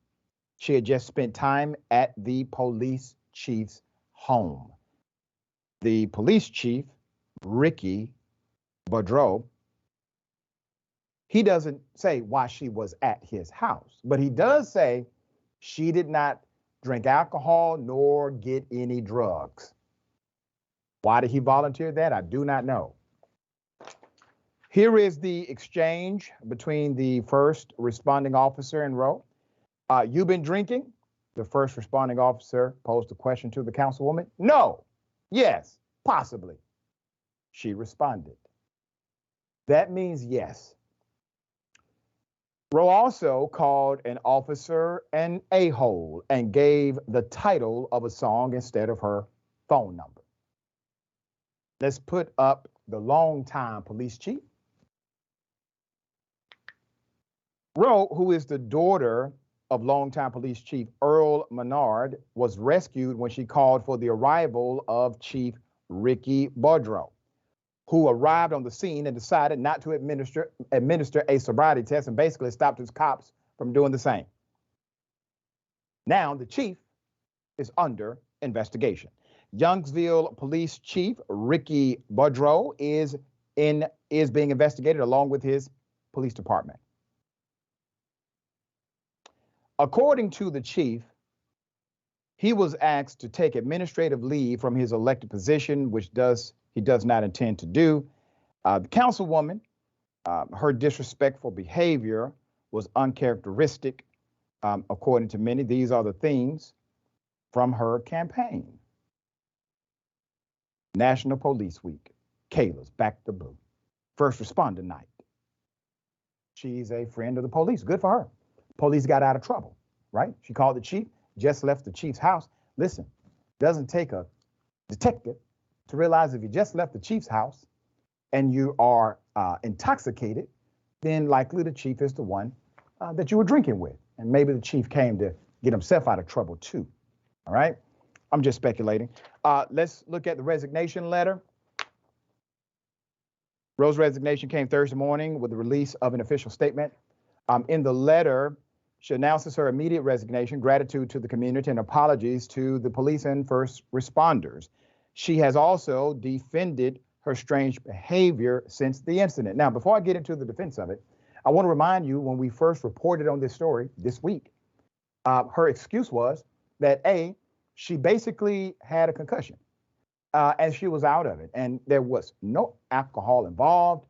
She had just spent time at the police chief's home. The police chief, Richey Boudreaux, he doesn't say why she was at his house, but he does say she did not drink alcohol nor get any drugs. Why did he volunteer that? I do not know. Here is the exchange between the first responding officer and Roe. You've been drinking? The first responding officer posed a question to the councilwoman. No. Yes, possibly. She responded. That means yes. Roe also called an officer an a-hole and gave the title of a song instead of her phone number. Let's put up the longtime police chief. Roe, who is the daughter of longtime police chief Earl Menard, was rescued when she called for the arrival of Chief Richey Boudreaux, who arrived on the scene and decided not to administer a sobriety test and basically stopped his cops from doing the same. Now the chief is under investigation. Youngsville Police Chief Richey Boudreaux is being investigated along with his police department. According to the chief, he was asked to take administrative leave from his elected position, which he does not intend to do. The councilwoman, her disrespectful behavior was uncharacteristic, according to many. These are the themes from her campaign. National Police Week, Kayla's back to blue. First responder night. She's a friend of the police. Good for her. Police got out of trouble, right? She called the chief, just left the chief's house. Listen, doesn't take a detective to realize if you just left the chief's house and you are intoxicated, then likely the chief is the one that you were drinking with. And maybe the chief came to get himself out of trouble too, all right? I'm just speculating. Let's look at the resignation letter. Rose's resignation came Thursday morning with the release of an official statement. In the letter, she announces her immediate resignation, gratitude to the community, and apologies to the police and first responders. She has also defended her strange behavior since the incident. Now, before I get into the defense of it, I want to remind you when we first reported on this story this week, her excuse was that she basically had a concussion and she was out of it. And there was no alcohol involved,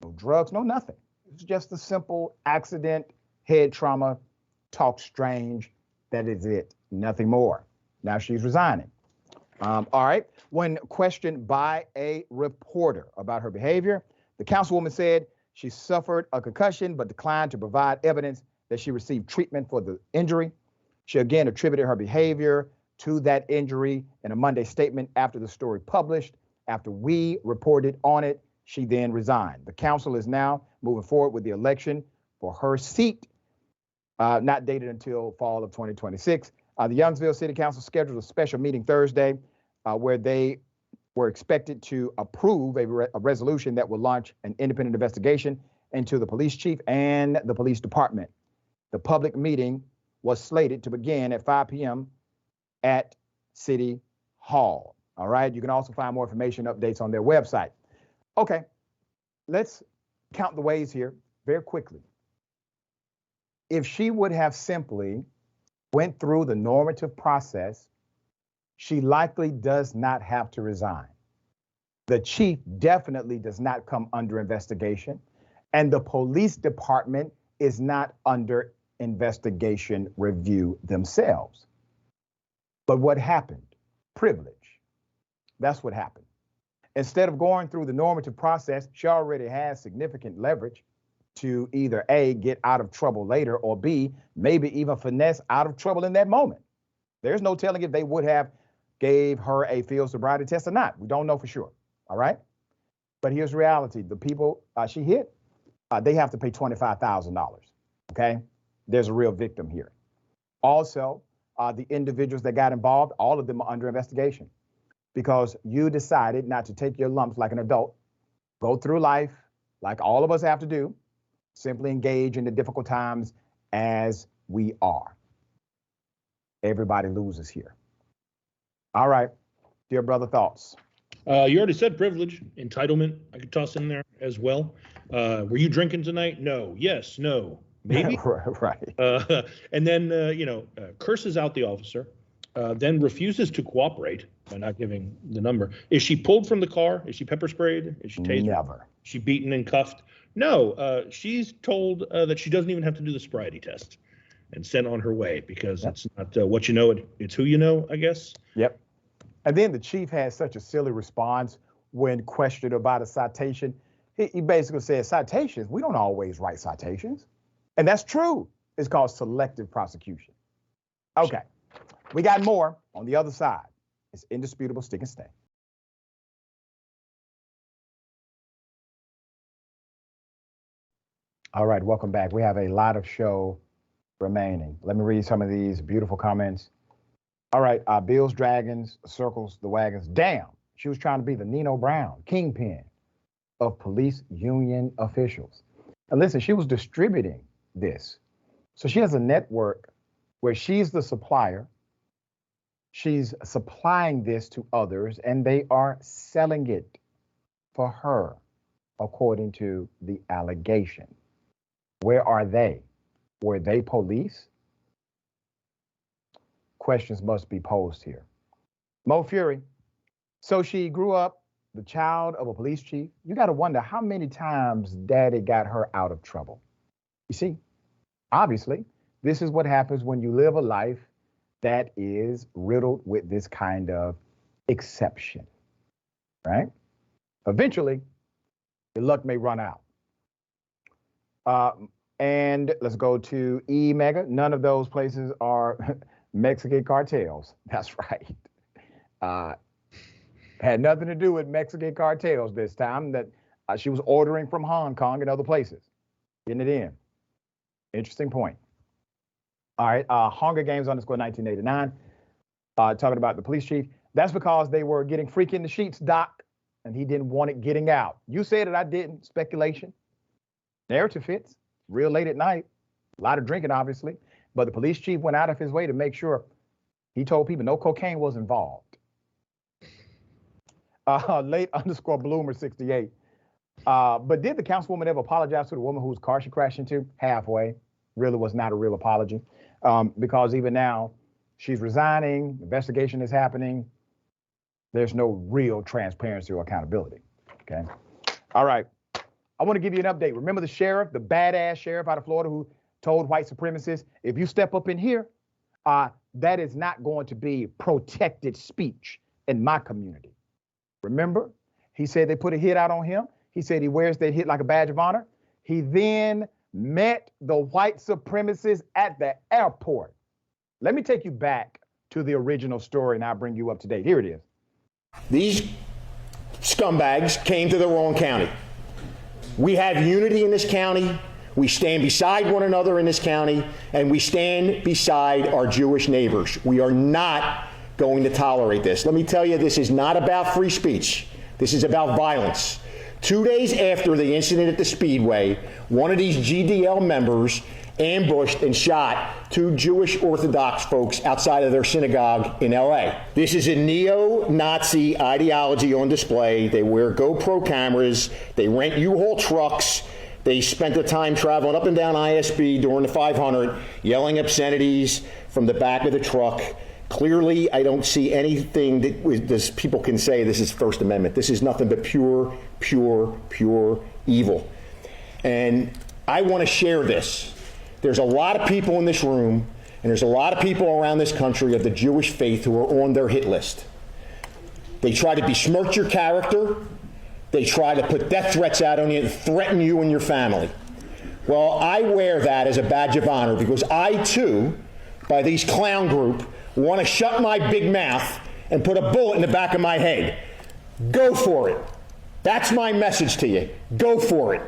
no drugs, no nothing. It's just a simple accident, head trauma, talk strange. That is it, nothing more. Now she's resigning. All right. When questioned by a reporter about her behavior, the councilwoman said she suffered a concussion but declined to provide evidence that she received treatment for the injury. She again attributed her behavior to that injury in a Monday statement after the story published. After we reported on it, she then resigned. The council is now moving forward with the election for her seat, not dated until fall of 2026. The Youngsville City Council scheduled a special meeting Thursday where they were expected to approve a resolution that will launch an independent investigation into the police chief and the police department. The public meeting was slated to begin at 5 p.m. at City Hall. All right. You can also find more information, updates on their website. Okay. Let's count the ways here very quickly. If she would have simply went through the normative process, she likely does not have to resign. The chief definitely does not come under investigation, and the police department is not under investigation review themselves. But what happened? Privilege. That's what happened. Instead of going through the normative process, she already has significant leverage to either A, get out of trouble later, or B, maybe even finesse out of trouble in that moment. There's no telling if they would have gave her a field sobriety test or not. We don't know for sure. All right. But here's reality. The people she hit, they have to pay $25,000. Okay. There's a real victim here. Also, the individuals that got involved, all of them are under investigation because you decided not to take your lumps like an adult, go through life like all of us have to do, simply engage in the difficult times as we are. Everybody loses here. All right, dear brother, thoughts? You already said privilege, entitlement. I could toss in there as well. Were you drinking tonight? No. Yes. No. Maybe. Right. And then, curses out the officer, then refuses to cooperate by not giving the number. Is she pulled from the car? Is she pepper sprayed? Is she tasered? Never. Is she beaten and cuffed? No. She's told that she doesn't even have to do the sobriety test and sent on her way because it's not what you know, it's who you know, I guess. Yep. And then the chief had such a silly response when questioned about a citation. He basically said, citations, we don't always write citations. And that's true. It's called selective prosecution. Okay, we got more on the other side. It's indisputable, stick and stay. All right, welcome back. We have a lot of show remaining. Let me read some of these beautiful comments. All right, Bills, Dragons, circles the wagons. Damn, she was trying to be the Nino Brown, kingpin of police union officials. And listen, she was distributing this. So she has a network where she's the supplier. She's supplying this to others, and they are selling it for her, according to the allegation. Where are they? Were they police? Questions must be posed here. Mo Fury. So she grew up the child of a police chief. You got to wonder how many times daddy got her out of trouble. You see, obviously, this is what happens when you live a life that is riddled with this kind of exception, right? Eventually, your luck may run out. And let's go to E-Mega. None of those places are Mexican cartels. That's right. Had nothing to do with Mexican cartels this time, that she was ordering from Hong Kong and other places, getting it in. Interesting point. All right, Hunger Games _1989, talking about the police chief. That's because they were getting freaky in the sheets, Doc, and he didn't want it getting out. You said it, I didn't. Speculation. Narrative fits. Real late at night. A lot of drinking, obviously. But the police chief went out of his way to make sure he told people no cocaine was involved. Late _Bloomer 68. But did the councilwoman ever apologize to the woman whose car she crashed into? Halfway. Really was not a real apology. Because even now, she's resigning, investigation is happening. There's no real transparency or accountability. Okay. All right. I want to give you an update. Remember the sheriff, the badass sheriff out of Florida who told white supremacists, if you step up in here, that is not going to be protected speech in my community. Remember, he said they put a hit out on him. He said he wears that hit like a badge of honor. He then met the white supremacists at the airport. Let me take you back to the original story and I'll bring you up to date. Here it is. These scumbags came to the wrong county. We have unity in this county. We stand beside one another in this county, and we stand beside our Jewish neighbors. We are not going to tolerate this. Let me tell you, this is not about free speech. This is about violence. 2 days after the incident at the Speedway, one of these GDL members ambushed and shot 2 Jewish Orthodox folks outside of their synagogue in LA. This is a neo-Nazi ideology on display. They wear GoPro cameras, they rent U-Haul trucks, they spent the time traveling up and down ISB during the 500, yelling obscenities from the back of the truck. Clearly, I don't see anything that people can say this is First Amendment. This is nothing but pure evil. And I want to share this. There's a lot of people in this room, and there's a lot of people around this country of the Jewish faith who are on their hit list. They try to besmirch your character. They try to put death threats out on you and threaten you and your family. Well, I wear that as a badge of honor because I, too, by these clown group, want to shut my big mouth and put a bullet in the back of my head. Go for it. That's my message to you. Go for it.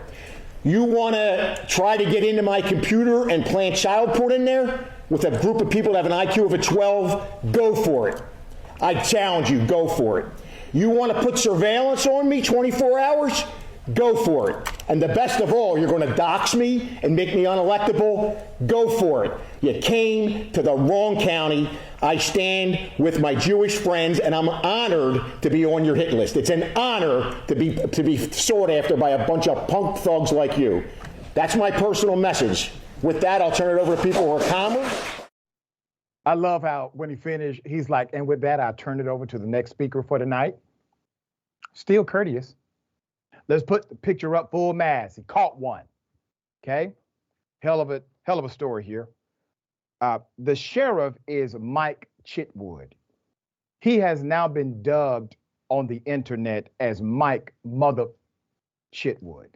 You want to try to get into my computer and plant child porn in there? with a group of people that have an IQ of a 12, go for it. I challenge you, go for it. You want to put surveillance on me 24 hours? Go for it. And the best of all, you're going to dox me and make me unelectable? Go for it. You came to the wrong county. I stand with my Jewish friends, and I'm honored to be on your hit list. It's an honor to be sought after by a bunch of punk thugs like you. That's my personal message. With that, I'll turn it over to people who are calmer. I love how when he finished, he's like, and with that, I turn it over to the next speaker for tonight. Still courteous. Let's put the picture up full mass. He caught one. Okay? Hell of a story here. The sheriff is Mike Chitwood. He has now been dubbed on the internet as Mike Mother Chitwood.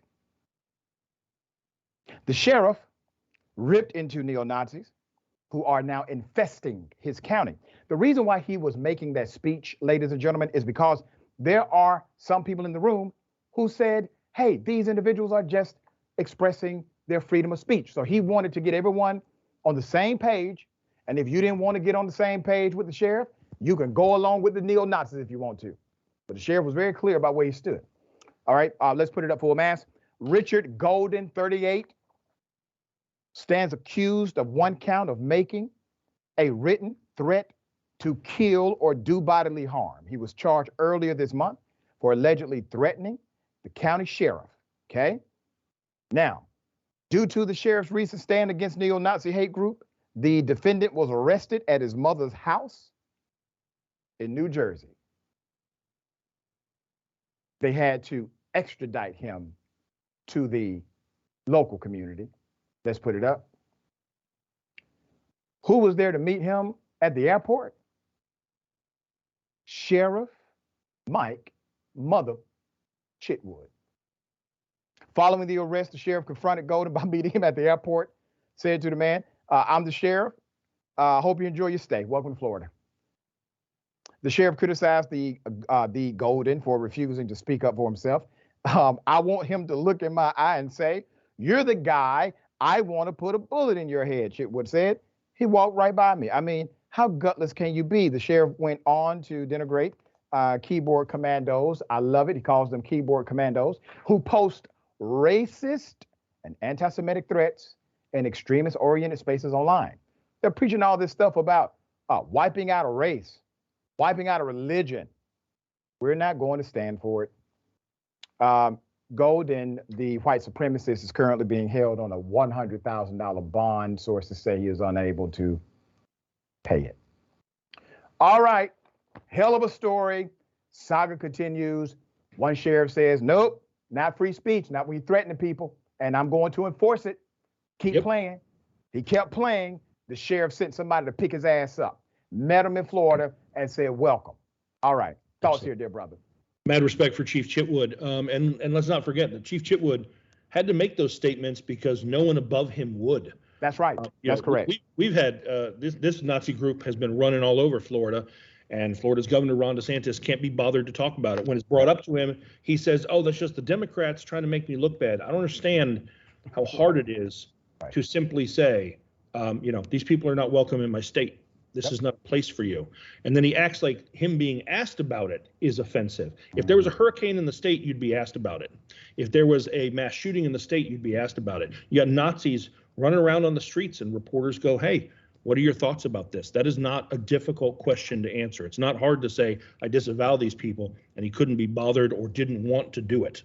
The sheriff ripped into neo-Nazis who are now infesting his county. The reason why he was making that speech, ladies and gentlemen, is because there are some people in the room who said, hey, these individuals are just expressing their freedom of speech. So he wanted to get everyone on the same page. And if you didn't want to get on the same page with the sheriff, you can go along with the neo-Nazis if you want to. But the sheriff was very clear about where he stood. All right, let's put it up full mass. Richard Golden, 38, stands accused of one count of making a written threat to kill or do bodily harm. He was charged earlier this month for allegedly threatening the county sheriff, okay? Now, due to the sheriff's recent stand against neo-Nazi hate group, the defendant was arrested at his mother's house in New Jersey. They had to extradite him to the local community. Let's put it up. Who was there to meet him at the airport? Sheriff Mike Mother Chitwood. Following the arrest, the sheriff confronted Golden by meeting him at the airport, said to the man, I'm the sheriff. Hope you enjoy your stay. Welcome to Florida. The sheriff criticized the Golden for refusing to speak up for himself. I want him to look in my eye and say, you're the guy I want to put a bullet in your head, Chitwood said. He walked right by me. I mean, how gutless can you be? The sheriff went on to denigrate keyboard commandos. I love it. He calls them keyboard commandos who post racist and anti-Semitic threats in extremist-oriented spaces online. They're preaching all this stuff about wiping out a race, wiping out a religion. We're not going to stand for it. Golden, the white supremacist, is currently being held on a $100,000 bond. Sources say he is unable to pay it. All right, hell of a story. Saga continues. One sheriff says, nope, not free speech, not when you're threatening people, and I'm going to enforce it. Keep playing. He kept playing. The sheriff sent somebody to pick his ass up, met him in Florida, and said, welcome. All right, thoughts here, dear brother. Mad respect for Chief Chitwood. And let's not forget that Chief Chitwood had to make those statements because no one above him would. That's right. That's correct. We've had this Nazi group has been running all over Florida, and Florida's Governor Ron DeSantis can't be bothered to talk about it. When it's brought up to him, he says, oh, that's just the Democrats trying to make me look bad. I don't understand how hard it is to simply say, these people are not welcome in my state. This is not a place for you. And then he acts like him being asked about it is offensive. If there was a hurricane in the state, you'd be asked about it. If there was a mass shooting in the state, you'd be asked about it. You got Nazis running around on the streets and reporters go, hey, what are your thoughts about this? That is not a difficult question to answer. It's not hard to say, I disavow these people, and he couldn't be bothered or didn't want to do it.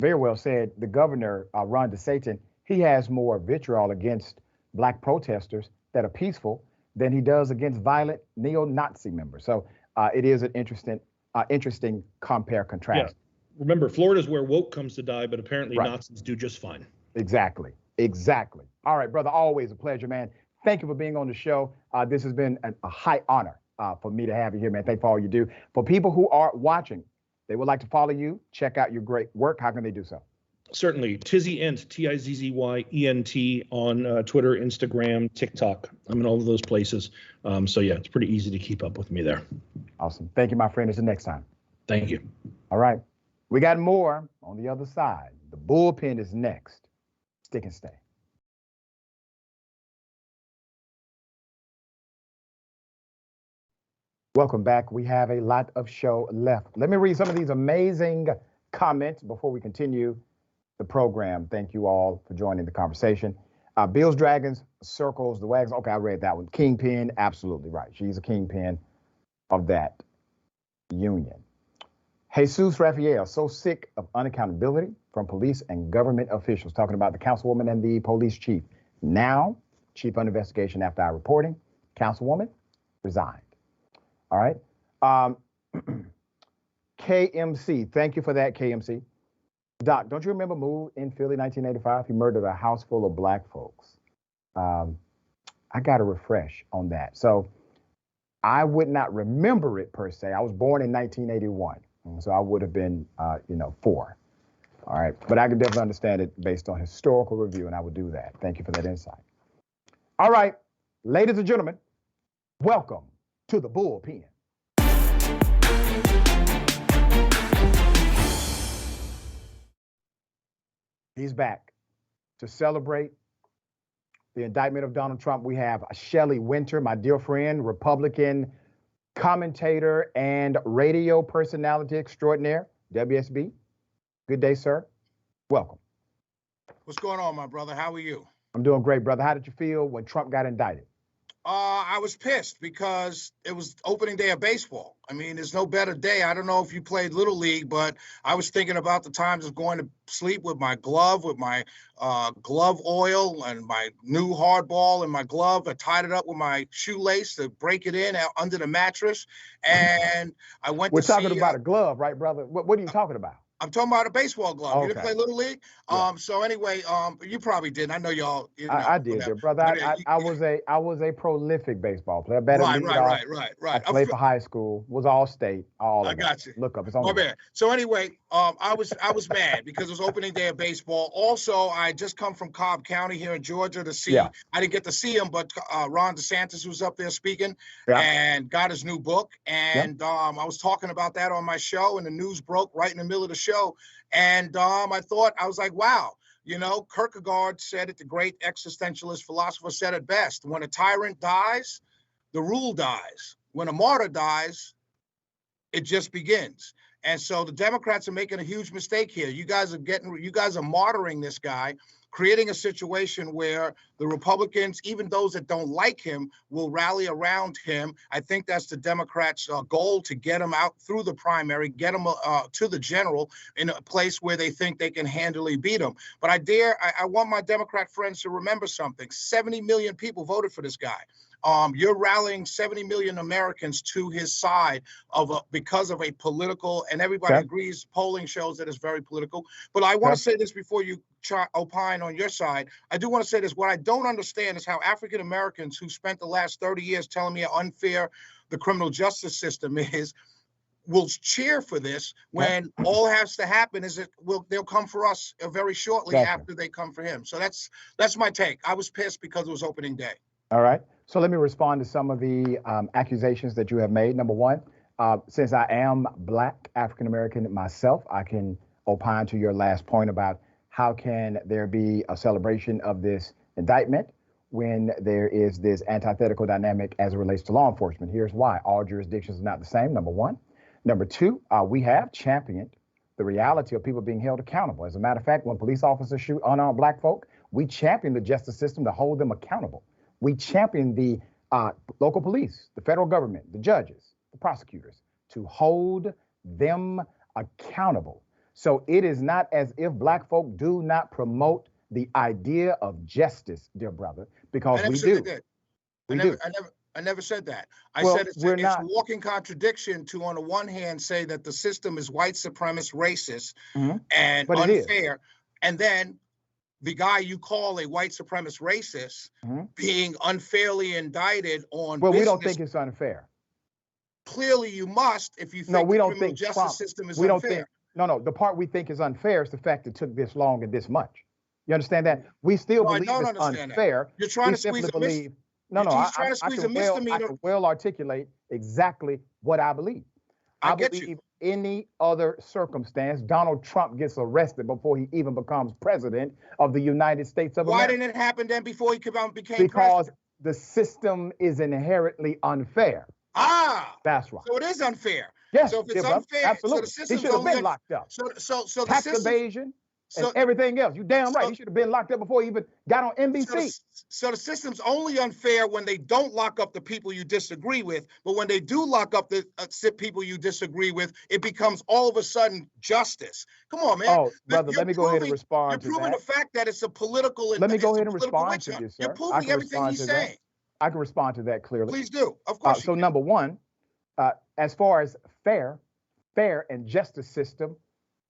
Very well said. The governor, Ron DeSantis, he has more vitriol against black protesters that are peaceful than he does against violent neo-Nazi members. So it is an interesting compare contrast. Yeah. Remember, Florida's where woke comes to die, but apparently Nazis do just fine. Exactly. All right, brother, always a pleasure, man. Thank you for being on the show. This has been a high honor for me to have you here, man. Thank you for all you do. For people who are watching, they would like to follow you, check out your great work. How can they do so? Certainly. TizzyEnt, TizzyEnt on Twitter, Instagram, TikTok. I'm in all of those places. So yeah, it's pretty easy to keep up with me there. Awesome. Thank you, my friend. Until next time. Thank you. All right. We got more on the other side. The bullpen is next. Stick and stay. Welcome back. We have a lot of show left. Let me read some of these amazing comments before we continue the program. Thank you all for joining the conversation. Bills, Dragons, Circles, the Wags. Okay, I read that one. Kingpin, absolutely right. She's a kingpin of that union. Jesus Raphael, so sick of unaccountability from police and government officials, talking about the councilwoman and the police chief. Now, chief under investigation after our reporting, councilwoman resigned. All right. KMC, thank you for that, KMC. Doc, don't you remember Move in Philly, 1985? He murdered a house full of black folks. I got to refresh on that. So I would not remember it per se. I was born in 1981, so I would have been, 4. All right, but I can definitely understand it based on historical review, and I would do that. Thank you for that insight. All right, ladies and gentlemen, welcome to the bullpen. He's back to celebrate the indictment of Donald Trump. We have Shelley Winter, my dear friend, Republican commentator and radio personality extraordinaire, WSB. Good day, sir. Welcome. What's going on, my brother? How are you? I'm doing great, brother. How did you feel when Trump got indicted? I was pissed because it was opening day of baseball. I mean, there's no better day. I don't know if you played Little League, but I was thinking about the times of going to sleep with my glove, with my glove oil and my new hardball in my glove. I tied it up with my shoelace to break it in under the mattress. And I went We're to talking see, about a glove, right, brother? What are you talking about? I'm talking about a baseball glove. Okay. You didn't play Little League? Yeah. So anyway, you probably didn't. I know y'all. I did, dear brother. I was a prolific baseball player. Right. I played for high school. Was all state. I got you. Look up. It's on. My bad. So anyway, I was mad because it was opening day of baseball. Also, I just come from Cobb County here in Georgia to see. Yeah. I didn't get to see him, but Ron DeSantis was up there speaking and got his new book. And I was talking about that on my show, and the news broke right in the middle of the show. And I was like, wow. You know, Kierkegaard said it, the great existentialist philosopher said it best. When a tyrant dies, the rule dies. When a martyr dies, it just begins. And so the Democrats are making a huge mistake here. You guys are martyring this guy, creating a situation where the Republicans, even those that don't like him, will rally around him. I think that's the Democrats' goal, to get him out through the primary, get him to the general in a place where they think they can handily beat him. But I want my Democrat friends to remember something. 70 million people voted for this guy. You're rallying 70 million Americans to his side because of a political, and everybody agrees, polling shows that it's very political. But I want to say this before you opine on your side. I do want to say this. What I don't understand is how African Americans who spent the last 30 years telling me how unfair the criminal justice system is will cheer for this when all has to happen is they'll come for us very shortly after they come for him. So that's my take. I was pissed because it was opening day. All right. So let me respond to some of the accusations that you have made. Number one, since I am Black African-American myself, I can opine to your last point about how can there be a celebration of this indictment when there is this antithetical dynamic as it relates to law enforcement. Here's why. All jurisdictions are not the same, number one. Number two, we have championed the reality of people being held accountable. As a matter of fact, when police officers shoot unarmed Black folk, we champion the justice system to hold them accountable. We champion the local police, the federal government, the judges, the prosecutors, to hold them accountable. So it is not as if Black folk do not promote the idea of justice, dear brother, because we do. I never said that. I said it's a walking contradiction to, on the one hand, say that the system is white supremacist, racist, and unfair, and then the guy you call a white supremacist racist being unfairly indicted on business. We don't think it's unfair. Clearly you must if you think the criminal justice system is unfair. The part we think is unfair is the fact it took this long and this much. You understand that? We still believe it's unfair. You're trying to squeeze a misdemeanor. I can well articulate exactly what I believe. I believe any other circumstance, Donald Trump gets arrested before he even becomes president of the United States of America. Why didn't it happen then before he became president? Because the system is inherently unfair. That's right. So it is unfair. Yes, So if it's brother. unfair, Absolutely. so the He system's should have only been locked up. So the Tax system, evasion so, and everything else. You damn right. He should have been locked up before he even got on NBC. So the system's only unfair when they don't lock up the people you disagree with, but when they do lock up the people you disagree with, it becomes all of a sudden justice. Come on, man. Oh, brother, let me go ahead and respond to that. You're proving the fact that it's a political. Let me go ahead and respond to you, sir. You're proving everything he's saying. I can respond to that clearly. Please do. Of course. So number one, as far as fair and justice system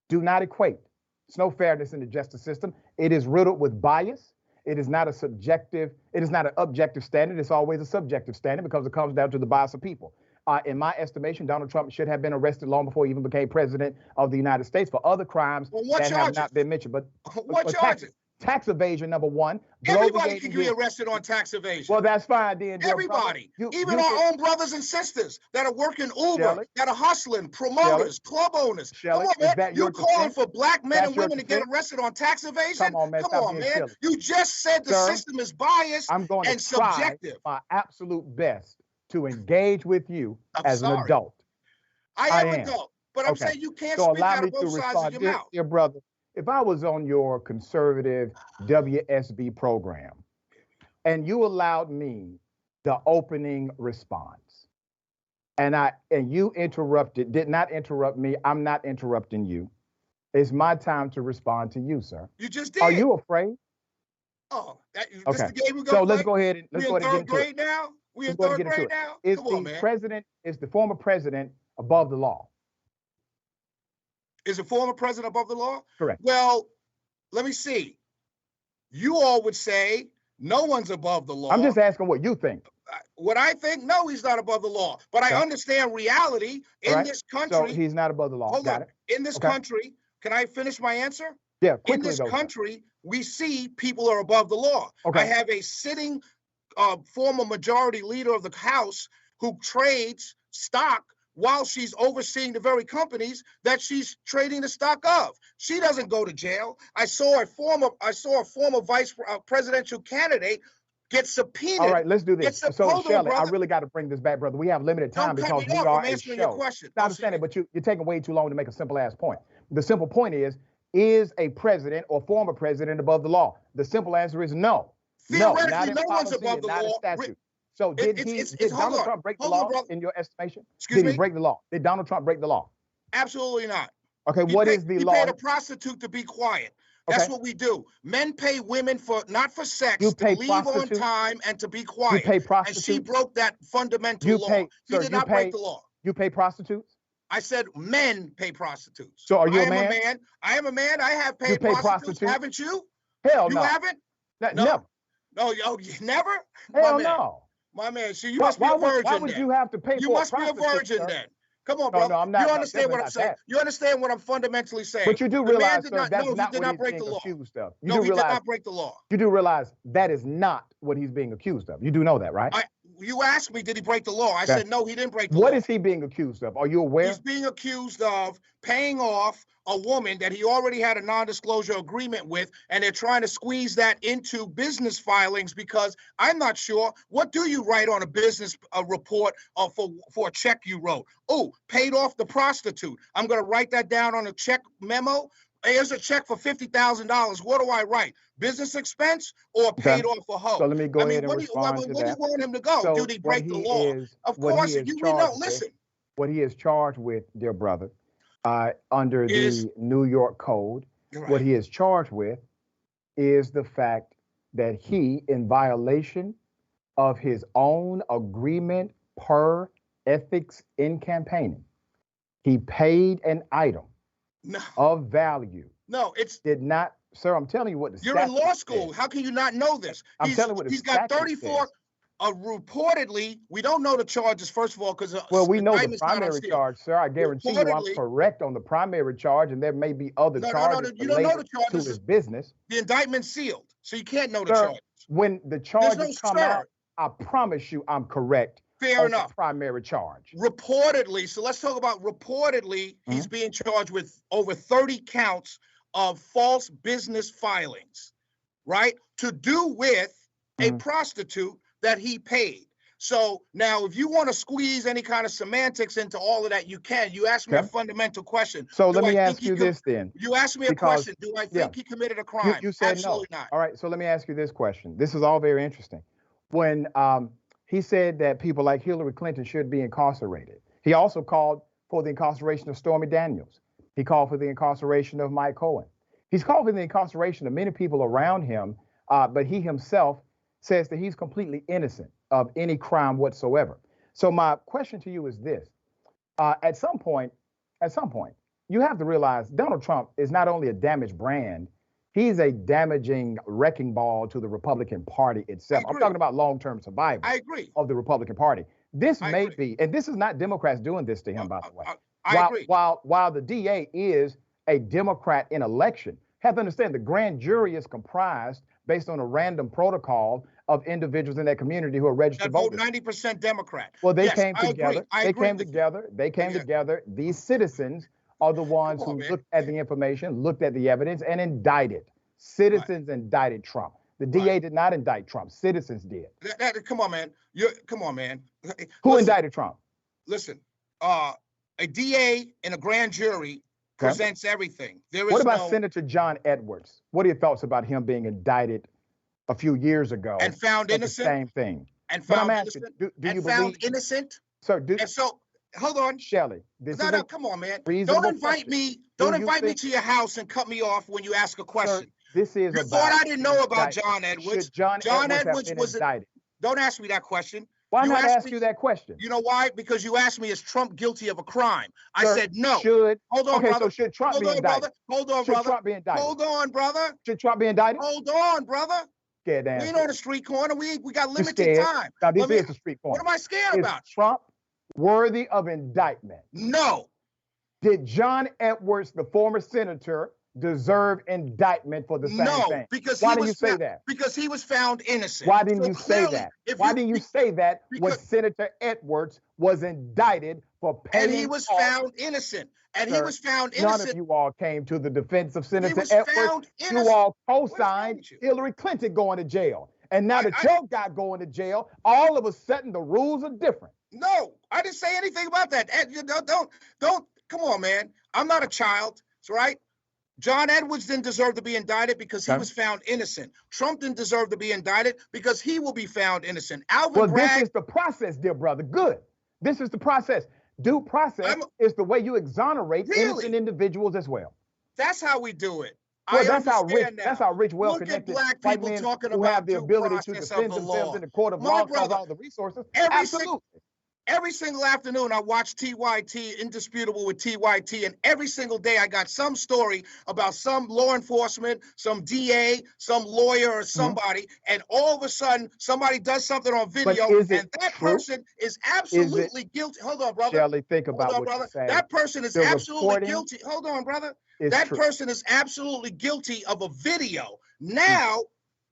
do not equate. There's no fairness in the justice system. It is riddled with bias. It is not an objective standard. It's always a subjective standard because it comes down to the bias of people. In my estimation, Donald Trump should have been arrested long before he even became president of the United States for other crimes that have not been mentioned. But what charges? Tax evasion, number one. Everybody can be arrested on tax evasion. Well, that's fine, then. Everybody, even our own brothers and sisters that are working Uber, that are hustling, promoters, club owners. Come on, man. You're calling for black men and women to get arrested on tax evasion? Come on, man. Come on, man. You just said the system is biased and subjective. My absolute best to engage with you as an adult. I am adult, but I'm saying you can't speak out of both sides of your mouth. Dear brother, if I was on your conservative WSB program and you allowed me the opening response and you did not interrupt me, I'm not interrupting you. It's my time to respond to you, sir. You just did. Are you afraid? Oh, this okay. The game we're so play? let's go ahead and get into it. Now? We in third grade now? Is the former president above the law? Is the former president above the law? Correct. Well, let me see. You all would say no one's above the law. I'm just asking what you think. What I think, no, he's not above the law. But I understand reality in this country. So he's not above the law. Hold on. In this country, can I finish my answer? Yeah, quickly. In this country, we see people are above the law. Okay. I have a sitting former majority leader of the House who trades stock while she's overseeing the very companies that she's trading the stock of. She doesn't go to jail. I saw a former vice presidential candidate get subpoenaed. All right, let's do this. So, Shelley, I really got to bring this back, brother. We have limited time because we are a show. I understand it, but you're taking way too long to make a simple ass point. The simple point is a president or former president above the law? The simple answer is no. Theoretically, no one's above the law. So did Donald Trump break the law in your estimation? Did he break the law? Did Donald Trump break the law? Absolutely not. Okay, what is the law? He paid a prostitute to be quiet. That's what we do. Men pay women not for sex, to leave on time and to be quiet. You pay prostitutes? And she broke that fundamental law. He did not break the law. You pay prostitutes? I said men pay prostitutes. So are you a man? I am a man. I have paid prostitutes. Haven't you? Hell no. You haven't? Never. No, never? Hell no. My man, so you must be a virgin. Why would you have to pay for a prostitute? You must be a virgin then. Come on, bro. No, I'm not. You understand what I'm saying? You understand what I'm fundamentally saying? But you do realize, sir, that's not what he's being accused of. No, he did not break the law. You do realize that is not what he's being accused of. You do know that, right? You asked me, did he break the law? I said, no, he didn't break the law. What is he being accused of? Are you aware? He's being accused of paying off a woman that he already had a non-disclosure agreement with, and they're trying to squeeze that into business filings because I'm not sure. What do you write on a business report for a check you wrote? Oh, paid off the prostitute. I'm going to write that down on a check memo. Here's a check for $50,000. What do I write? Business expense or paid off a hoe? So let me go ahead and respond to that. Where do you want him to go? So did he break the law? Of course, we know. Listen. What he is charged with, dear brother, under the New York Code, what he is charged with is the fact that he, in violation of his own agreement per ethics in campaigning, he paid an item of value. No, did not, sir. I'm telling you what the you're in law school. How can you not know this? I'm telling you what the he's got 34. Reportedly, we don't know the charges. First of all, because we know the primary charge, sir. I guarantee you, I'm correct on the primary charge, and there may be other charges. You don't know the charges to his business. The indictment's sealed, so you can't know the charges. When the charges come out, I promise you, I'm correct. Fair enough. The primary charge. Reportedly, so let's talk about reportedly. He's being charged with over 30 counts of false business filings, right? To do with a prostitute that he paid. So now, if you want to squeeze any kind of semantics into all of that, you can. You asked me a fundamental question. So let me ask you this then. You asked me a question. Do I think he committed a crime? You said absolutely no. not. All right. So let me ask you this question. This is all very interesting. When he said that people like Hillary Clinton should be incarcerated, he also called for the incarceration of Stormy Daniels. He called for the incarceration of Mike Cohen. He's called for the incarceration of many people around him, but he himself says that he's completely innocent of any crime whatsoever. So my question to you is this. At some point, you have to realize Donald Trump is not only a damaged brand, he's a damaging wrecking ball to the Republican Party itself. I'm talking about long-term survival of the Republican Party. This may be, and this is not Democrats doing this to him, by the way. I agree. While the DA is a Democrat in election, have to understand the grand jury is comprised based on a random protocol of individuals in that community who are registered voters. 90% Democrat. Well, they came together. They came together. These citizens are the ones who looked at the information, looked at the evidence, and indicted. Citizens indicted Trump. The DA did not indict Trump. Citizens did. Come on, man. Come on, man. Who indicted Trump? Listen, a DA and a grand jury presents everything. What about Senator John Edwards? What are your thoughts about him being indicted a few years ago and found innocent? The same thing. And found innocent. Do you found innocent? Sir, and so hold on, Shelley. No, come on, man. Don't invite me. Don't invite me to your house and cut me off when you ask a question. Sir, this is you thought I didn't know about John Edwards. John Edwards was indicted. Don't ask me that question. Why not ask you that question? You know why? Because you asked me, is Trump guilty of a crime? Sir, I said no. Hold on, brother. So should Trump be indicted? Hold on, brother. Should Trump be indicted? Hold on, brother. Should Trump be indicted? Hold on, brother. Scared we ain't on the street corner. We got limited time. Now, this is the street corner. What am I scared about? Is Trump worthy of indictment? No. Did John Edwards, the former senator, deserve indictment for the same thing? Because why didn't you say that? Because he was found innocent. Why didn't you say that? Why didn't you say that when Senator Edwards was indicted for paying? And he was found innocent. And he was found innocent. None of you all came to the defense of Senator Edwards. You all co-signed Hillary Clinton going to jail. And now that your guy going to jail, all of a sudden the rules are different. No, I didn't say anything about that. Don't, come on, man. I'm not a child, right? John Edwards didn't deserve to be indicted because he was found innocent. Trump didn't deserve to be indicted because he will be found innocent. This is the process, dear brother. Good. This is the process. Due process is the way you exonerate innocent individuals as well. That's how we do it. Well, that's how rich, well-connected white men who have the ability to defend themselves in the court of law because all the resources. Absolutely. Every single afternoon, I watch TYT, Indisputable with TYT, and every single day I got some story about some law enforcement, some DA, some lawyer, or somebody, and all of a sudden, somebody does something on video, and that person is absolutely guilty. Hold on, brother. Shelley, think about what you're saying. That person is absolutely guilty. Hold on, brother. That person is absolutely guilty of a video. Now,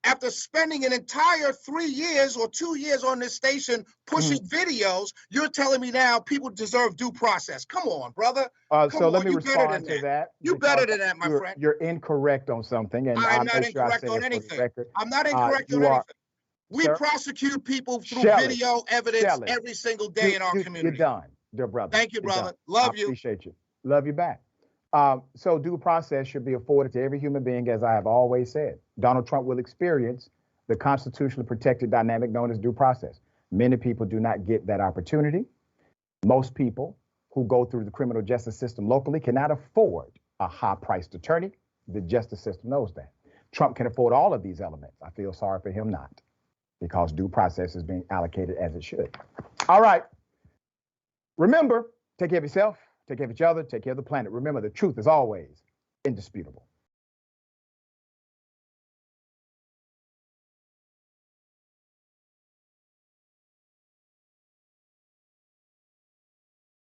after spending an entire 3 years or 2 years on this station pushing videos, you're telling me now people deserve due process. Come on, brother. So let me respond to that. You're better than that, my friend. You're incorrect on something. And I'm not incorrect on anything. I'm not incorrect on anything. We prosecute people through video evidence every single day in our community. You're done, dear brother. Thank you, brother. Love you. Appreciate you. Love you back. So due process should be afforded to every human being, as I have always said. Donald Trump will experience the constitutionally protected dynamic known as due process. Many people do not get that opportunity. Most people who go through the criminal justice system locally cannot afford a high-priced attorney. The justice system knows that. Trump can afford all of these elements. I feel sorry for him not, because due process is being allocated as it should. All right. Remember, take care of yourself. Take care of each other, take care of the planet. Remember, the truth is always indisputable.